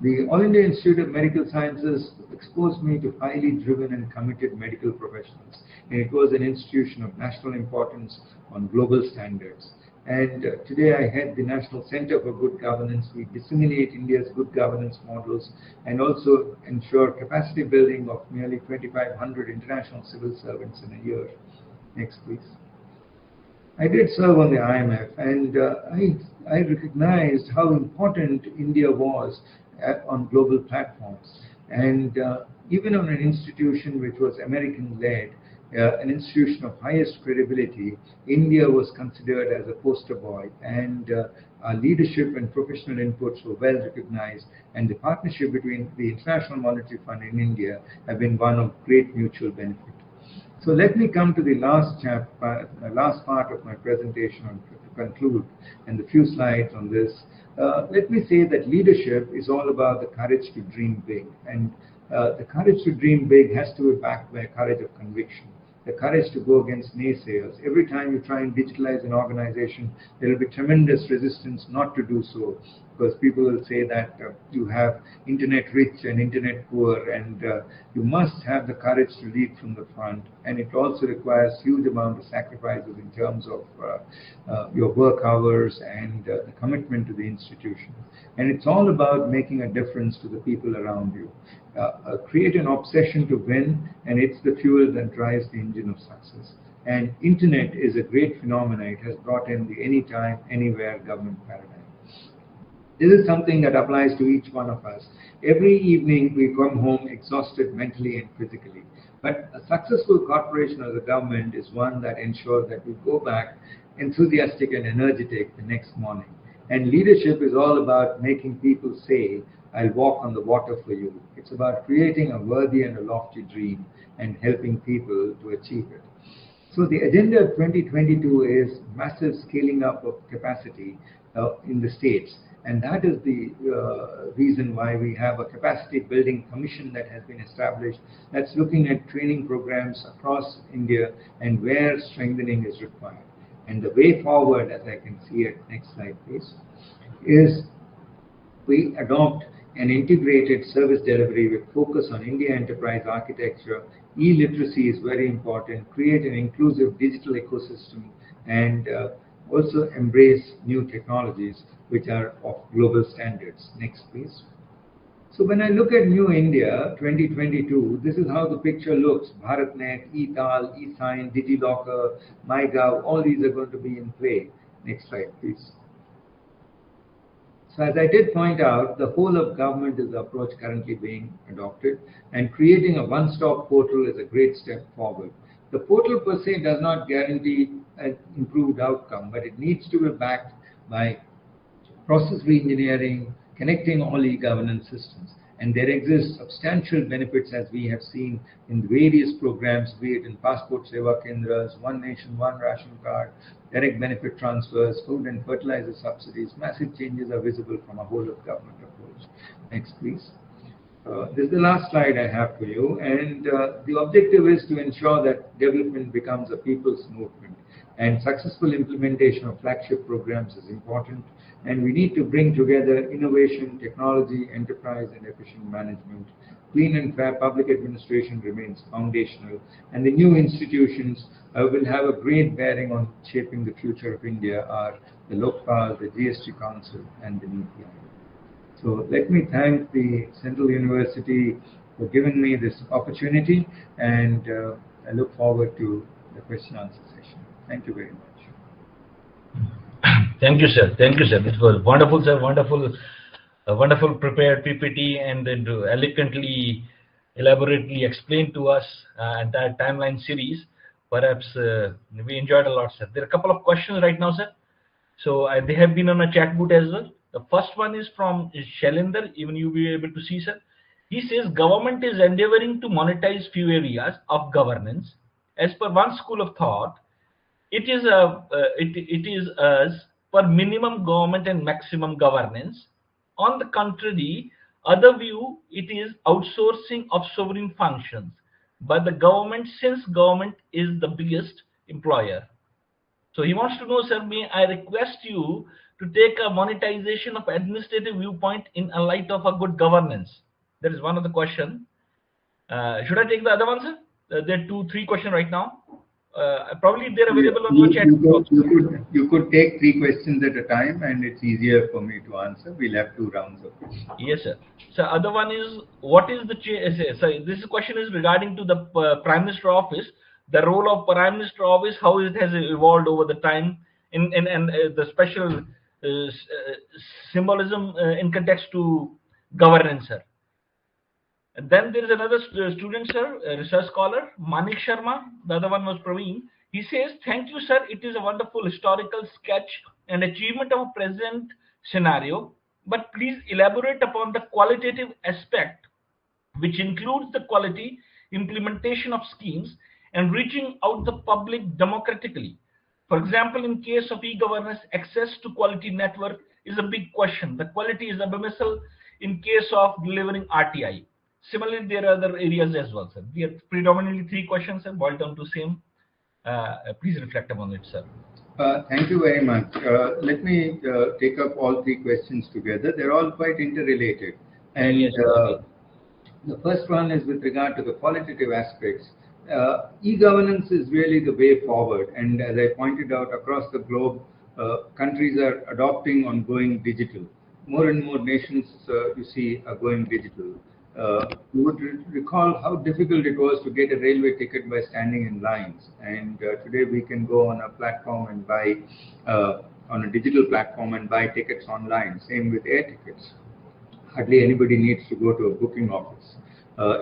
Speaker 2: The All India Institute of Medical Sciences exposed me to highly driven and committed medical professionals, and it was an institution of national importance on global standards. And today I head the National Center for Good Governance. We disseminate India's good governance models and also ensure capacity building of nearly 2,500 international civil servants in a year. Next, please. I did serve on the IMF, and I recognized how important India was on global platforms. And even on an institution which was American-led, an institution of highest credibility, India was considered as a poster boy, and our leadership and professional inputs were well recognized, and the partnership between the International Monetary Fund and India have been one of great mutual benefit. So let me come to the last part of my presentation to conclude, and the few slides on this. Let me say that leadership is all about the courage to dream big, and The courage to dream big has to be backed by a courage of conviction, the courage to go against naysayers. Every time you try and digitalize an organization, there will be tremendous resistance not to do so, because people will say that you have internet rich and internet poor, and you must have the courage to lead from the front. And it also requires huge amount of sacrifices in terms of your work hours and the commitment to the institution. And it's all about making a difference to the people around you. Create an obsession to win, and it's the fuel that drives the engine of success. And internet is a great phenomenon. It has brought in the anytime, anywhere government paradigm. This is something that applies to each one of us. Every evening we come home exhausted mentally and physically. But a successful corporation or the government is one that ensures that we go back enthusiastic and energetic the next morning. And leadership is all about making people say, I'll walk on the water for you. It's about creating a worthy and a lofty dream and helping people to achieve it. So the agenda of 2022 is massive scaling up of capacity in the states. And that is the reason why we have a capacity building commission that has been established that's looking at training programs across India and where strengthening is required. And the way forward, as I can see it, next slide please, is we adopt an integrated service delivery with focus on India enterprise architecture. E-literacy is very important. Create an inclusive digital ecosystem and also embrace new technologies which are of global standards. Next, please. So when I look at New India 2022, this is how the picture looks. BharatNet, eTAL, eSign, DigiLocker, MyGov, all these are going to be in play. Next slide, please. So as I did point out, the whole of government is the approach currently being adopted, and creating a one-stop portal is a great step forward. The portal per se does not guarantee an improved outcome, but it needs to be backed by process re-engineering, connecting all e-governance systems. And there exist substantial benefits, as we have seen in various programs, be it in Passport Seva Kendras, One Nation, One Ration Card, direct benefit transfers, food and fertilizer subsidies. Massive changes are visible from a whole of government approach. Next, please. This is the last slide I have for you, and the objective is to ensure that development becomes a people's movement, and successful implementation of flagship programs is important, and we need to bring together innovation, technology, enterprise, and efficient management. Clean and fair public administration remains foundational, and the new institutions will have a great bearing on shaping the future of India are the Lokpal, the GST Council, and the NITI Aayog. So let me thank the Central University for giving me this opportunity, and I look forward to the question answer session. Thank you very much.
Speaker 3: Thank you, sir. Thank you, sir. It was wonderful, sir. Wonderful, wonderful prepared PPT, and then eloquently, elaborately explained to us entire timeline series. Perhaps we enjoyed a lot, sir. There are a couple of questions right now, sir. So they have been on a chat boot as well. The first one is from Shailendra. Even you will be able to see, sir. He says government is endeavoring to monetize few areas of governance. As per one school of thought, it is as per minimum government and maximum governance. On the contrary, other view, it is outsourcing of sovereign functions by the government, since government is the biggest employer. So he wants to know, sir, may I request you to take a monetization of administrative viewpoint in a light of a good governance? That is one of the question. Should I take the other one, sir? There are 2-3 questions right now. Probably they're available on your chat.
Speaker 2: You could take 3 questions at a time, and it's easier for me to answer. We'll have 2 rounds of questions.
Speaker 3: Yes, sir. So other one is, what is the so this question is regarding to the Prime Minister office, the role of Prime Minister office, how it has evolved over the time, and the special symbolism in context to governance, sir. And then there is another student, sir, a research scholar, Manik Sharma. The other one was Praveen. He says, thank you, sir. It is a wonderful historical sketch and achievement of a present scenario. But please elaborate upon the qualitative aspect, which includes the quality implementation of schemes and reaching out the public democratically. For example, in case of e-governance, access to quality network is a big question. The quality is abyssal in case of delivering RTI. Similarly, there are other areas as well, sir. We have predominantly 3 questions, sir, boiled down to same. Please reflect upon it, sir.
Speaker 2: Thank you very much. Let me take up all 3 questions together. They're all quite interrelated. And
Speaker 3: Yes,
Speaker 2: the first one is with regard to the qualitative aspects. E-governance is really the way forward. And as I pointed out, across the globe, countries are adopting on going digital. More and more nations, you see, are going digital. You would recall how difficult it was to get a railway ticket by standing in lines. And today we can go on a platform and buy, on a digital platform and buy tickets online. Same with air tickets. Hardly anybody needs to go to a booking office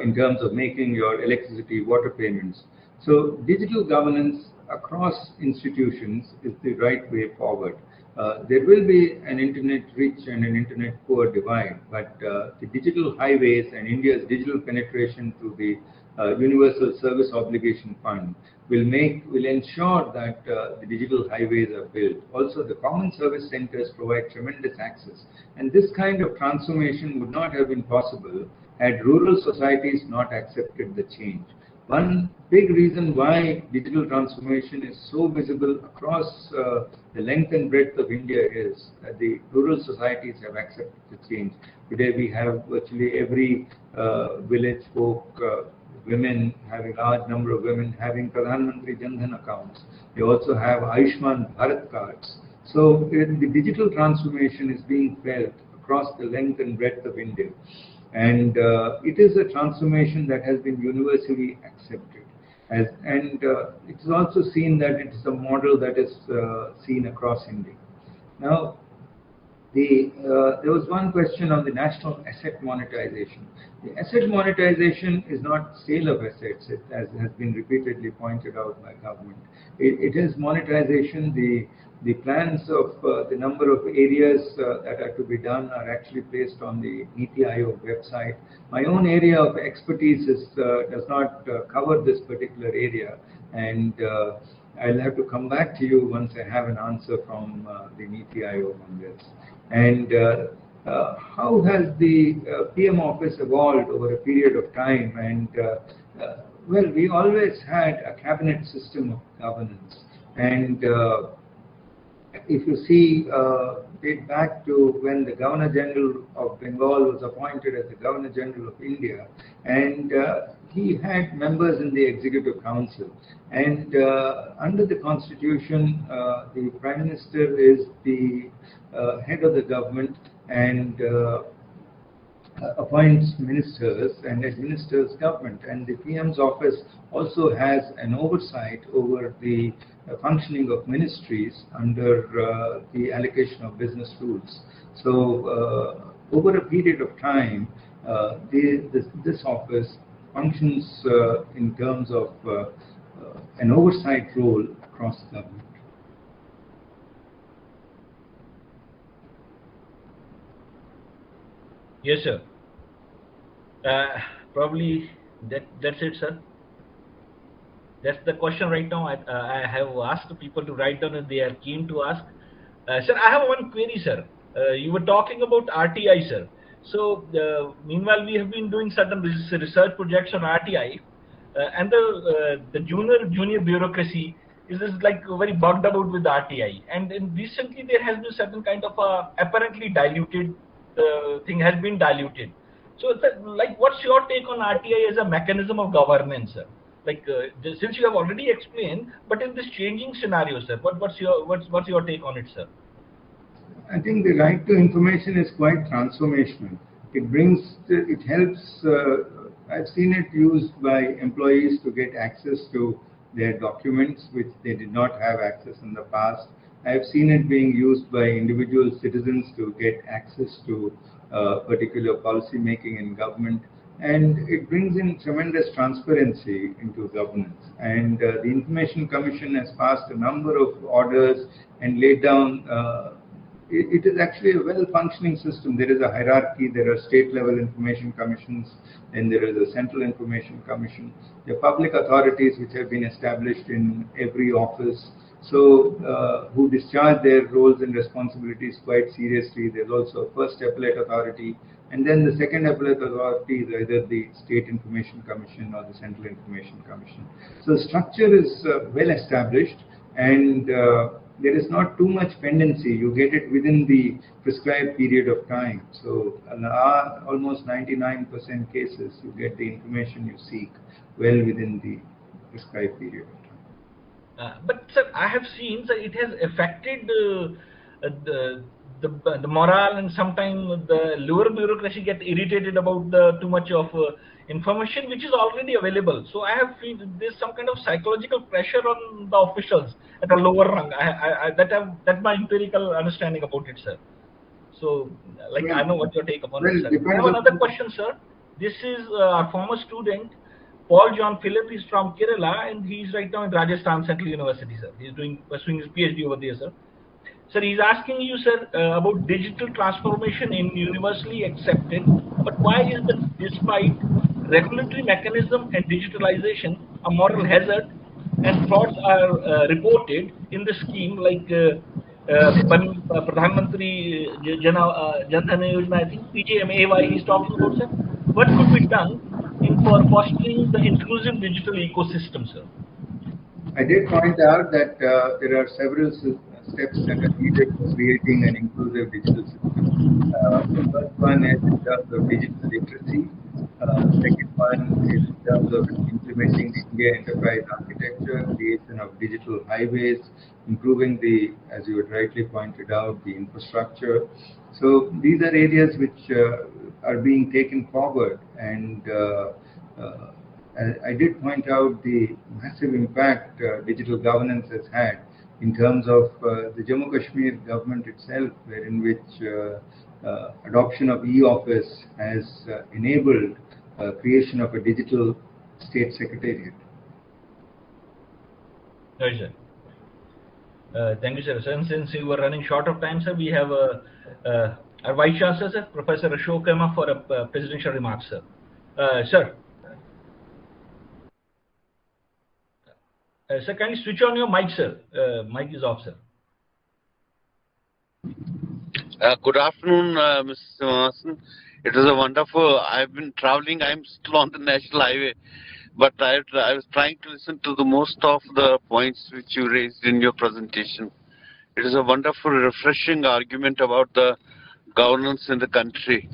Speaker 2: in terms of making your electricity, water payments. So digital governance across institutions is the right way forward. There will be an internet rich and an internet poor divide, but the digital highways and India's digital penetration through the Universal Service Obligation Fund will ensure that the digital highways are built. Also, the common service centers provide tremendous access, and this kind of transformation would not have been possible had rural societies not accepted the change. One big reason why digital transformation is so visible across the length and breadth of India is that the rural societies have accepted the change. Today we have virtually every village folk, women, having a large number of women having Pradhan Mantri Jan Dhan accounts. They also have Ayushman Bharat cards. So the digital transformation is being felt across the length and breadth of India. And it is a transformation that has been universally accepted. It is also seen that it is a model that is seen across India. Now, there was one question on the national asset monetization. The asset monetization is not sale of assets, as has been repeatedly pointed out by government. It is monetization. The plans of the number of areas that are to be done are actually placed on the NITI Aayog website. My own area of expertise does not cover this particular area, and I'll have to come back to you once I have an answer from the NITI Aayog on this. And how has the PM office evolved over a period of time? And well, we always had a cabinet system of governance, and if you see, date back to when the Governor General of Bengal was appointed as the Governor General of India, and he had members in the Executive Council. And under the Constitution, the Prime Minister is the head of the government and appoints ministers and administers government, and the PM's office also has an oversight over the functioning of ministries under the allocation of business rules. So over a period of time, this office functions in terms of an oversight role across government.
Speaker 3: Yes, sir. Probably that's it, sir. That's the question right now. I have asked people to write down if they are keen to ask. Sir, I have one query, sir. You were talking about RTI, sir. So meanwhile, we have been doing certain research projects on RTI, and the junior bureaucracy is like very bugged about with RTI. And recently there has been certain kind of apparently diluted thing has been diluted. So, like, what's your take on RTI as a mechanism of governance, sir? Like, since you have already explained, but in this changing scenario, sir, what's your take on it, sir?
Speaker 2: I think the right to information is quite transformational. It helps. I've seen it used by employees to get access to their documents, which they did not have access in the past. I've seen it being used by individual citizens to get access to particular policy making in government, and it brings in tremendous transparency into governance. And the Information Commission has passed a number of orders and laid down. It is actually a well-functioning system. There is a hierarchy. There are state-level information commissions, and there is a central information commission. There are public authorities which have been established in every office, so who discharge their roles and responsibilities quite seriously. There's also a first appellate authority and then the second appellate authority is either the State Information Commission or the Central Information Commission. So the structure is well established, and there is not too much pendency. You get it within the prescribed period of time. So in almost 99% cases, you get the information you seek well within the prescribed period of time.
Speaker 3: But sir, I have seen that it has affected the morale, and sometimes the lower bureaucracy get irritated about too much of information which is already available. So I have feel there's some kind of psychological pressure on the officials at a lower rung. That's my empirical understanding about it, sir. So, like, I know what your take upon it, sir. I have another question, sir. This is our former student, Paul John Philip. Is from Kerala, and he's right now in Rajasthan Central University, sir. He's pursuing his PhD over there, sir. Sir, he's asking you, sir, about digital transformation in universally accepted, but why is that despite regulatory mechanism and digitalization a moral hazard, and frauds are reported in the scheme like Pradhan Mantri Jan Dhan Yojana, I think PJMAY he's talking about, sir. What could be done for fostering the inclusive digital ecosystem, sir?
Speaker 2: I did point out that there are several steps that are needed for creating an inclusive digital system. The first one is in terms of digital literacy. The second one is in terms of implementing the India enterprise architecture, creation of digital highways, improving the, as you had rightly pointed out, the infrastructure. So these are areas which are being taken forward, and I did point out the massive impact digital governance has had in terms of the Jammu Kashmir government itself, wherein which adoption of e-office has enabled creation of a digital state secretariat.
Speaker 3: Right, sir. Thank you, sir. Since we were running short of time, sir, we have our Vice Chancellor, sir, Professor Ashok Kema, for a presidential remark, sir. Sir. Sir, can you switch on your mic, sir? Mic is off, sir.
Speaker 5: Good afternoon, Mr. Srinivasan. It was a wonderful. I've been traveling. I'm still on the national highway, but I was trying to listen to the most of the points which you raised in your presentation. It is a wonderful, refreshing argument about the governance in the country.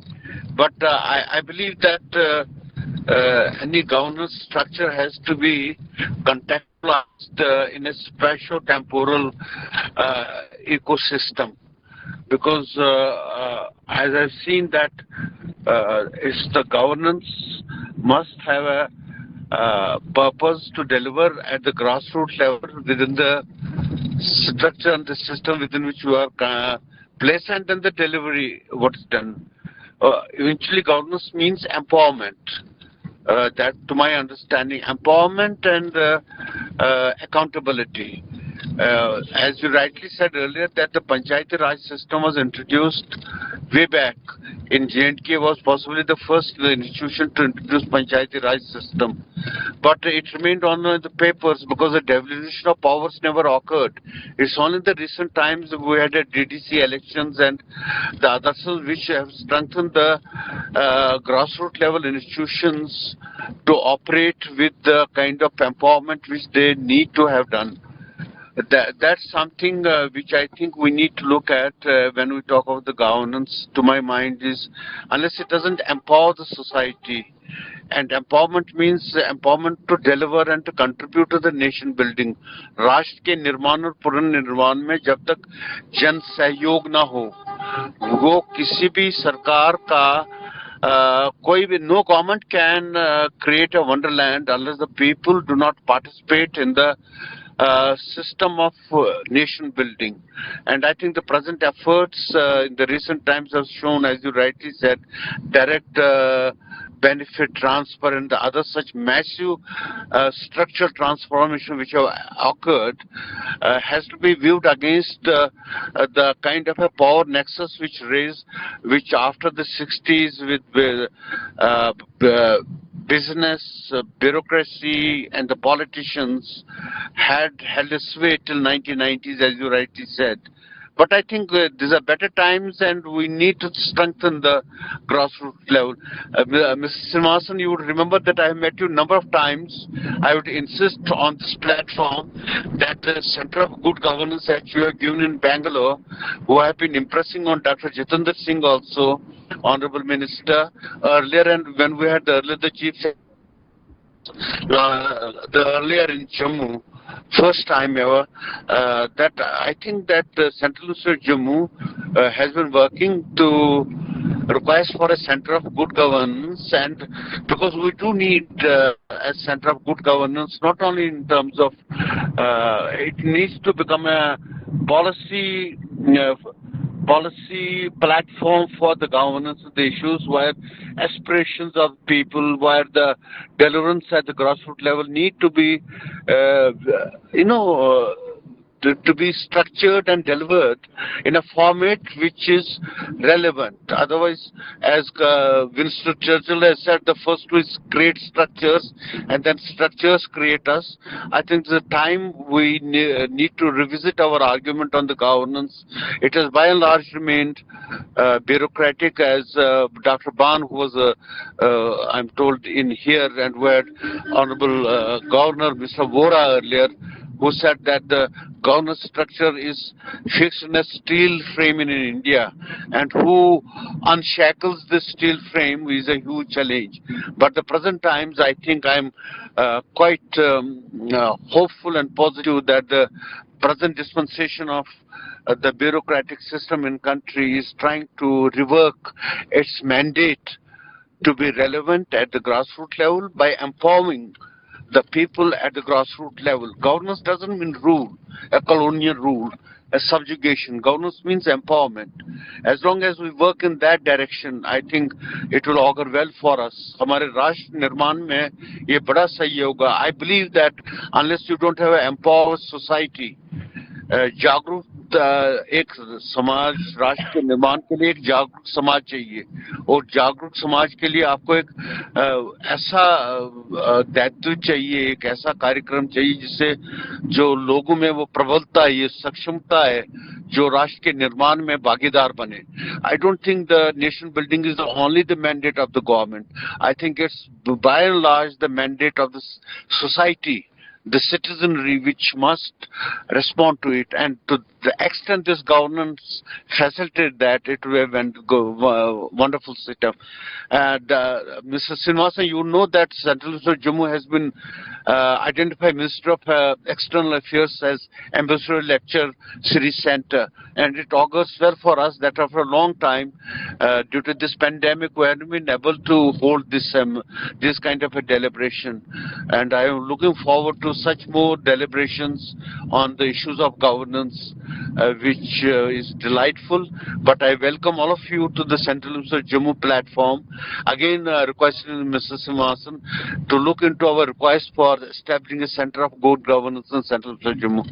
Speaker 5: But I believe that any governance structure has to be contextualized in a spatio-temporal ecosystem, because as I've seen that it's the governance must have a purpose to deliver at the grassroots level within the structure and the system within which you are placed, and then the delivery, what's done. Eventually, governance means empowerment. That, to my understanding, empowerment and accountability. As you rightly said earlier, that the Panchayati Raj system was introduced way back in J&K, was possibly the first institution to introduce Panchayati Raj system. But it remained on the papers because the devolution of powers never occurred. It's only in the recent times we had a DDC elections and the others which have strengthened the grassroots level institutions to operate with the kind of empowerment which they need to have done. That's something which I think we need to look at when we talk about the governance. To my mind, is unless it doesn't empower the society, and empowerment means empowerment to deliver and to contribute to the nation building. राष्ट्र के निर्माण और पुनर्निर्माण में जब तक जन सहयोग ना हो, वो किसी भी सरकार का कोई भी, no government can create a wonderland unless the people do not participate in the system of nation building. And I think the present efforts in the recent times have shown, as you rightly said, direct benefit transfer and the other such massive structural transformation which have occurred has to be viewed against the kind of a power nexus which after the 60s with business, bureaucracy and the politicians had held a sway till 1990s, as you rightly said. But I think these are better times, and we need to strengthen the grassroots level. Mr. Srinivasan, you would remember that I have met you a number of times. I would insist on this platform that the Center of Good Governance that you have given in Bangalore, who have been impressing on Dr. Jitendra Singh also, Honorable Minister, earlier, and when we had earlier the Chief earlier in Jammu, first time ever, that I think that Central University of Jammu has been working to request for a center of good governance, and because we do need a center of good governance, not only in terms of it needs to become a policy policy platform for the governance of the issues, where aspirations of people, where the deliverance at the grassroots level need to be, to be structured and delivered in a format which is relevant. Otherwise, as Winston Churchill has said, the first is create structures, and then structures create us. I think the time we need to revisit our argument on the governance. It has by and large remained bureaucratic, as Dr. Ban, who was, I'm told, in here, and we had Honorable Governor Mr. Vora earlier, who said that the governance structure is fixed in a steel frame in India, and who unshackles this steel frame is a huge challenge. But the present times, I think I'm quite hopeful and positive that the present dispensation of the bureaucratic system in country is trying to rework its mandate to be relevant at the grassroots level by empowering the people at the grassroots level. Governance doesn't mean rule, a colonial rule, a subjugation. Governance means empowerment. As long as we work in that direction, I think it will augur well for us. हमारे राष्ट्र निर्माण में ये बड़ा सही होगा. I believe that unless you don't have an empowered society, जागरूक एक समाज, राष्ट्र के निर्माण के लिए एक जागरूक समाज चाहिए, और जागरूक समाज के लिए आपको एक ऐसा दायित्व चाहिए, एक ऐसा कार्यक्रम चाहिए जिससे जो लोगों में वो प्रबलता है, ये सक्षमता है, जो राष्ट्र के निर्माण में भागीदार बने. I don't think the nation building is only the mandate of the government. I think it's by and large the mandate of the society, the citizenry, which must respond to it, and to the extent this governance facilitated that, it will have a wonderful setup. And Mr. Srinivasan, you know that Central University of Jammu has been identified Minister of External Affairs as Ambassador Lecture Series Center, and it augurs well for us that after a long time, due to this pandemic, we haven't been able to hold this kind of a deliberation, and I am looking forward to such more deliberations on the issues of governance, which is delightful. But I welcome all of you to the Central University of Jammu platform. Again, requesting Mr. Srinivasan to look into our request for establishing a center of good governance in Central University of Jammu.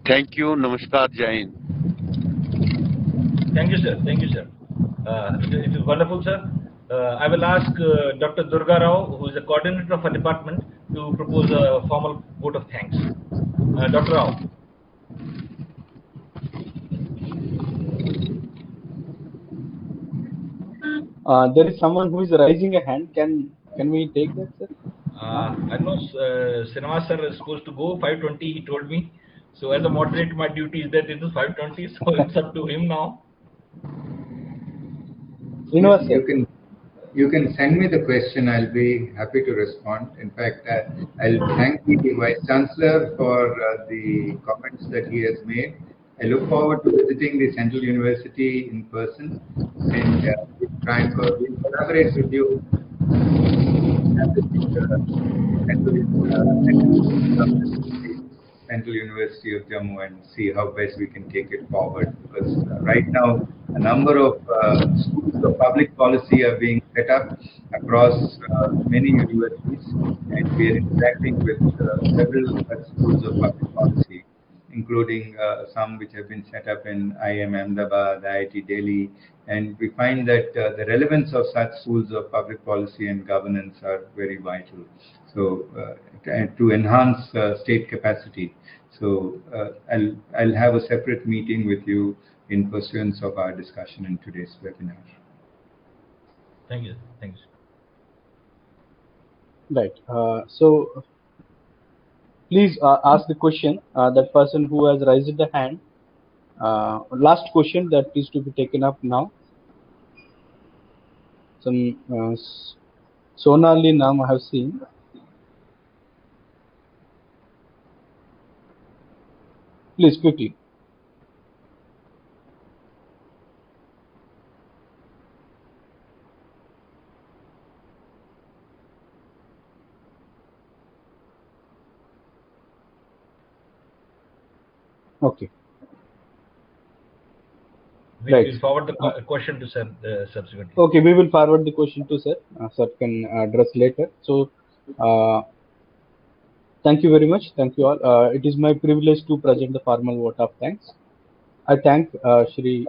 Speaker 5: Thank you. Namaskar. Jai Hind.
Speaker 3: Thank you, sir. Thank you, sir. It is wonderful, sir. I will ask Dr. Durga Rao, who is the coordinator of a department, to propose a formal vote of thanks. Dr. Rao.
Speaker 1: There is someone who is raising a hand. Can we take that, sir?
Speaker 3: I know Srinivas sir is supposed to go 5:20. He told me. So as a moderator, my duty is that it is 5:20. So it's up to him now.
Speaker 1: Srinivas,
Speaker 2: You can send me the question. I'll be happy to respond. In fact, I'll thank the Vice Chancellor for the comments that he has made. I look forward to visiting the Central University in person, and we'll collaborate with you at the Central University of Jammu and see how best we can take it forward. Because right now, a number of schools of public policy are being set up across many universities, and we are interacting with several such schools of public policy, including some which have been set up in IIM Ahmedabad, IIT Delhi, and we find that the relevance of such schools of public policy and governance are very vital. So to enhance state capacity. So I'll have a separate meeting with you in pursuance of our discussion in today's webinar.
Speaker 3: Thank you. Thank you.
Speaker 1: Right. So please ask the question. That person who has raised the hand. Last question that is to be taken up now. Some Sonali Nam I have seen. Please quickly. Okay.
Speaker 3: We
Speaker 1: Right.
Speaker 3: will forward the question to sir subsequently.
Speaker 1: Okay, we will forward the question to sir. Sir can address later. So, thank you very much. Thank you all. It is my privilege to present the formal vote of thanks. I thank Shri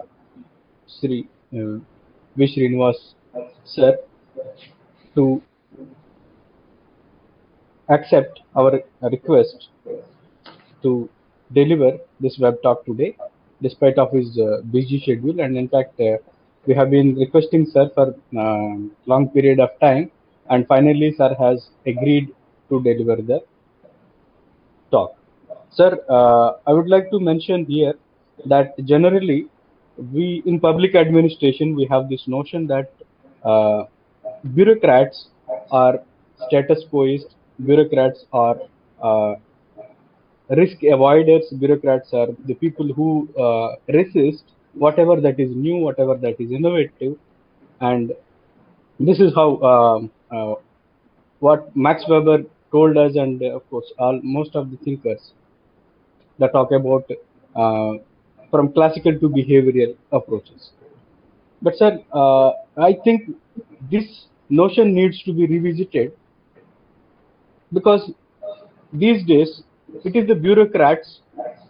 Speaker 1: V. Srinivas sir to accept our request to deliver this web talk today, despite of his busy schedule. And in fact, we have been requesting sir for long period of time, and finally sir has agreed to deliver the talk. Sir, I would like to mention here that generally we in public administration we have this notion that bureaucrats are status quoists, bureaucrats are risk avoiders, bureaucrats are the people who resist whatever that is new, whatever that is innovative, and this is how what Max Weber told us, and of course most of the thinkers that talk about from classical to behavioral approaches. But sir, I think this notion needs to be revisited, because these days it is the bureaucrats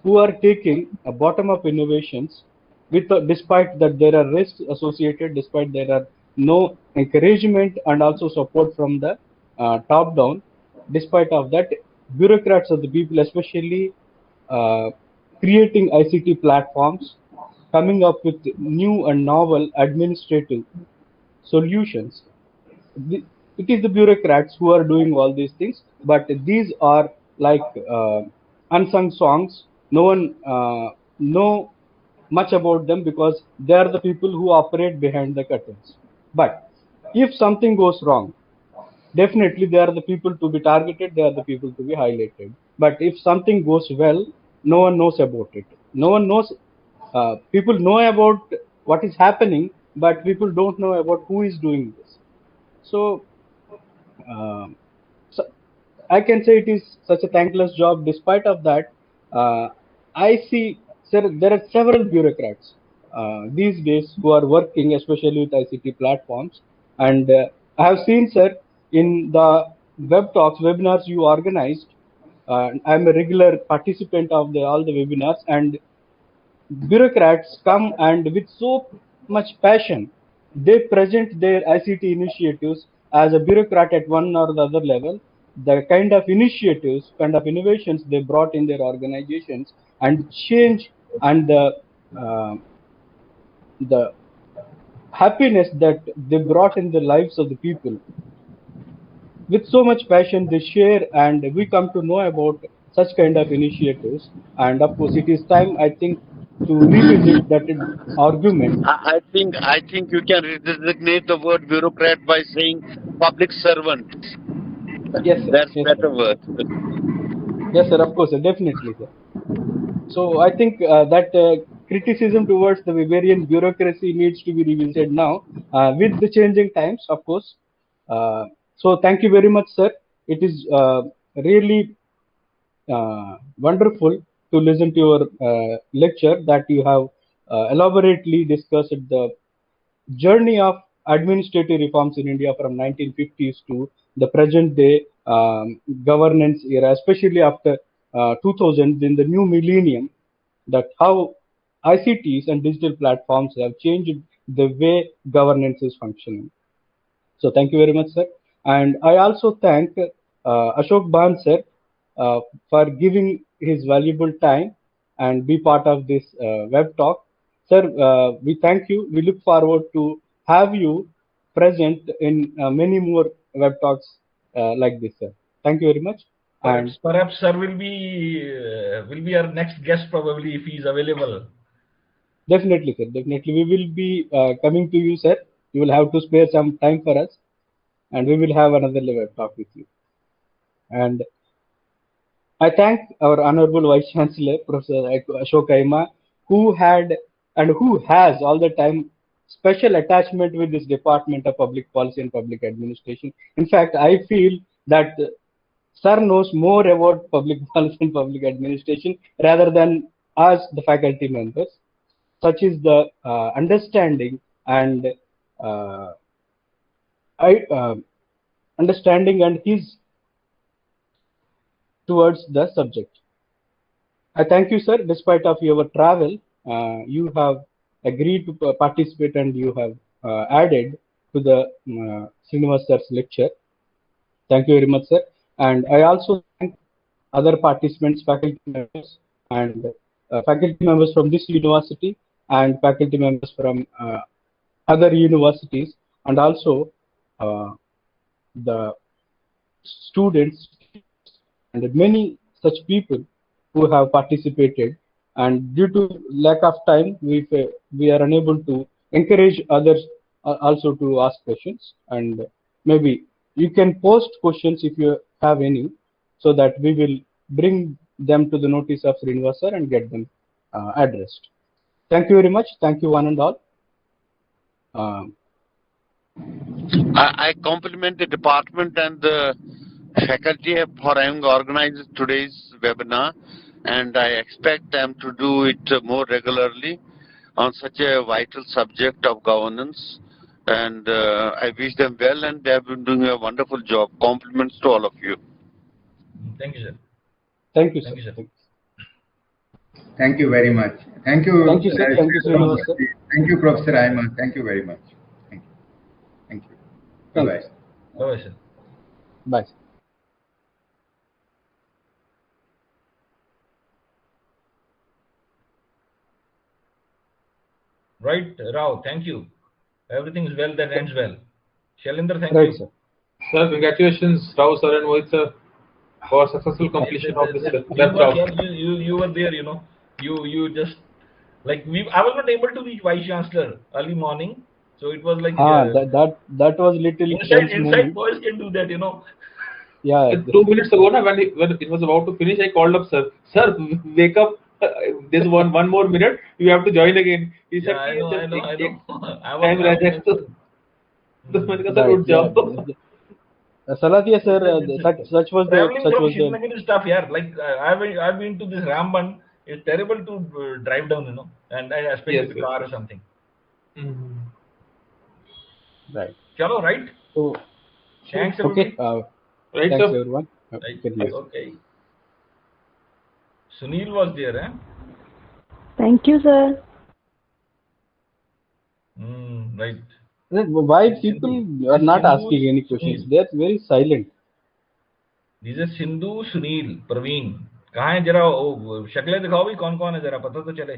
Speaker 1: who are taking a bottom-up innovations with despite that there are risks associated, despite there are no encouragement and also support from the top down. Despite of that, bureaucrats are the people, especially creating ICT platforms, coming up with new and novel administrative solutions. It is the bureaucrats who are doing all these things, but these are like unsung songs. No one know much about them because they are the people who operate behind the curtains. But if something goes wrong, definitely they are the people to be targeted, they are the people to be highlighted. But if something goes well, no one knows about it. No one knows. People know about what is happening, but people don't know about who is doing this. So I can say it is such a thankless job. Despite of that, I see there are several bureaucrats these days who are working, especially with ICT platforms. And I have seen, sir, in the web talks, webinars you organized. I'm a regular participant of all the webinars, and bureaucrats come and with so much passion, they present their ICT initiatives as a bureaucrat at one or the other level. The kind of initiatives, kind of innovations they brought in their organizations and change and the happiness that they brought in the lives of the people. With so much passion they share, and we come to know about such kind of initiatives. And of course, it is time, I think, to revisit that argument.
Speaker 5: I think you can redesignate the word bureaucrat by saying public servant.
Speaker 1: Yes, sir.
Speaker 5: That's
Speaker 1: Yes,
Speaker 5: better
Speaker 1: sir.
Speaker 5: word.
Speaker 1: Yes, sir. Of course, sir. Definitely, sir. So I think that criticism towards the Weberian bureaucracy needs to be revisited now with the changing times, of course. So thank you very much, sir. It is really wonderful to listen to your lecture that you have elaborately discussed the journey of administrative reforms in India from 1950s to the present day governance era, especially after 2000 in the new millennium, that how ICTs and digital platforms have changed the way governance is functioning. So thank you very much, sir. And I also thank Ashok Bhan, sir, for giving his valuable time and be part of this web talk. Sir, we thank you. We look forward to have you present in many more web talks like this, sir. Thank you very much. And
Speaker 3: Perhaps sir will be our next guest probably if he is available.
Speaker 1: definitely, sir. Definitely, we will be coming to you, sir. You will have to spare some time for us, and we will have another web talk with you. And I thank our Honorable Vice Chancellor, Professor Ashok Aima, who had and who has all the time special attachment with this Department of Public Policy and Public Administration. In fact, I feel that Sir knows more about public policy and public administration rather than us, the faculty members. Such is the understanding and uh, understanding and his towards the subject. I thank you, sir. Despite of your travel, you have agreed to participate and you have added to the Srinivas sir's lecture. Thank you very much, sir. And I also thank other participants, faculty members, and faculty members from this university and faculty members from other universities, and also the students and many such people who have participated. And due to lack of time, we are unable to encourage others also to ask questions. And maybe you can post questions if you have any, so that we will bring them to the notice of Srinivas sir and get them addressed. Thank you very much. Thank you one and all.
Speaker 5: I compliment the department and the faculty for having organized today's webinar, and I expect them to do it more regularly on such a vital subject of governance. And I wish them well, and they have been doing a wonderful job. Compliments to all of you.
Speaker 3: Thank you, sir.
Speaker 1: Thank you, sir.
Speaker 3: Thank you, sir.
Speaker 2: Thank you very much. Thank you.
Speaker 1: Thank you, sir. Thank you, Srinivas, sir.
Speaker 2: Thank you, Professor Ayman. Thank you very much. Thank you. Thank you. Bye-bye.
Speaker 3: Bye-bye, sir.
Speaker 1: Bye.
Speaker 3: Right, Rao, thank you. Everything is well that ends well. Shailendra, thank
Speaker 1: Right,
Speaker 3: you.
Speaker 1: sir.
Speaker 4: Sir, congratulations, Rao sir and Mohit sir, for successful completion of this web talk.
Speaker 3: You were there, you know. You just like I was not able to reach Vice Chancellor early morning, so it was like
Speaker 1: that was little
Speaker 3: inside boys can do that, you know.
Speaker 1: Yeah.
Speaker 4: 2 minutes ago, when it was about to finish, I called up sir. Sir, wake up! There's one more minute. You have to join again. He said,
Speaker 3: I know.
Speaker 4: I'm Rajat. So
Speaker 1: Saladia sir, such was the
Speaker 3: traveling from Srinagar is tough, yeah. Like I've been to this Ramban. It's terrible to drive down, you know, and especially
Speaker 4: Yes,
Speaker 3: with car or something.
Speaker 1: Right.
Speaker 3: Chalo, right?
Speaker 1: So
Speaker 3: Thanks,
Speaker 1: okay.
Speaker 3: everybody.
Speaker 4: Right,
Speaker 1: Thanks
Speaker 4: sir.
Speaker 1: everyone.
Speaker 3: Right. Okay. Sunil was there, eh?
Speaker 6: Thank you, sir.
Speaker 3: Right.
Speaker 1: Why people are not asking any questions? They're very silent.
Speaker 3: These are Sindhu, Sunil, Praveen. कहाँ है जरा वो शक्लें दिखाओ भी कौन कौन है जरा पता तो चले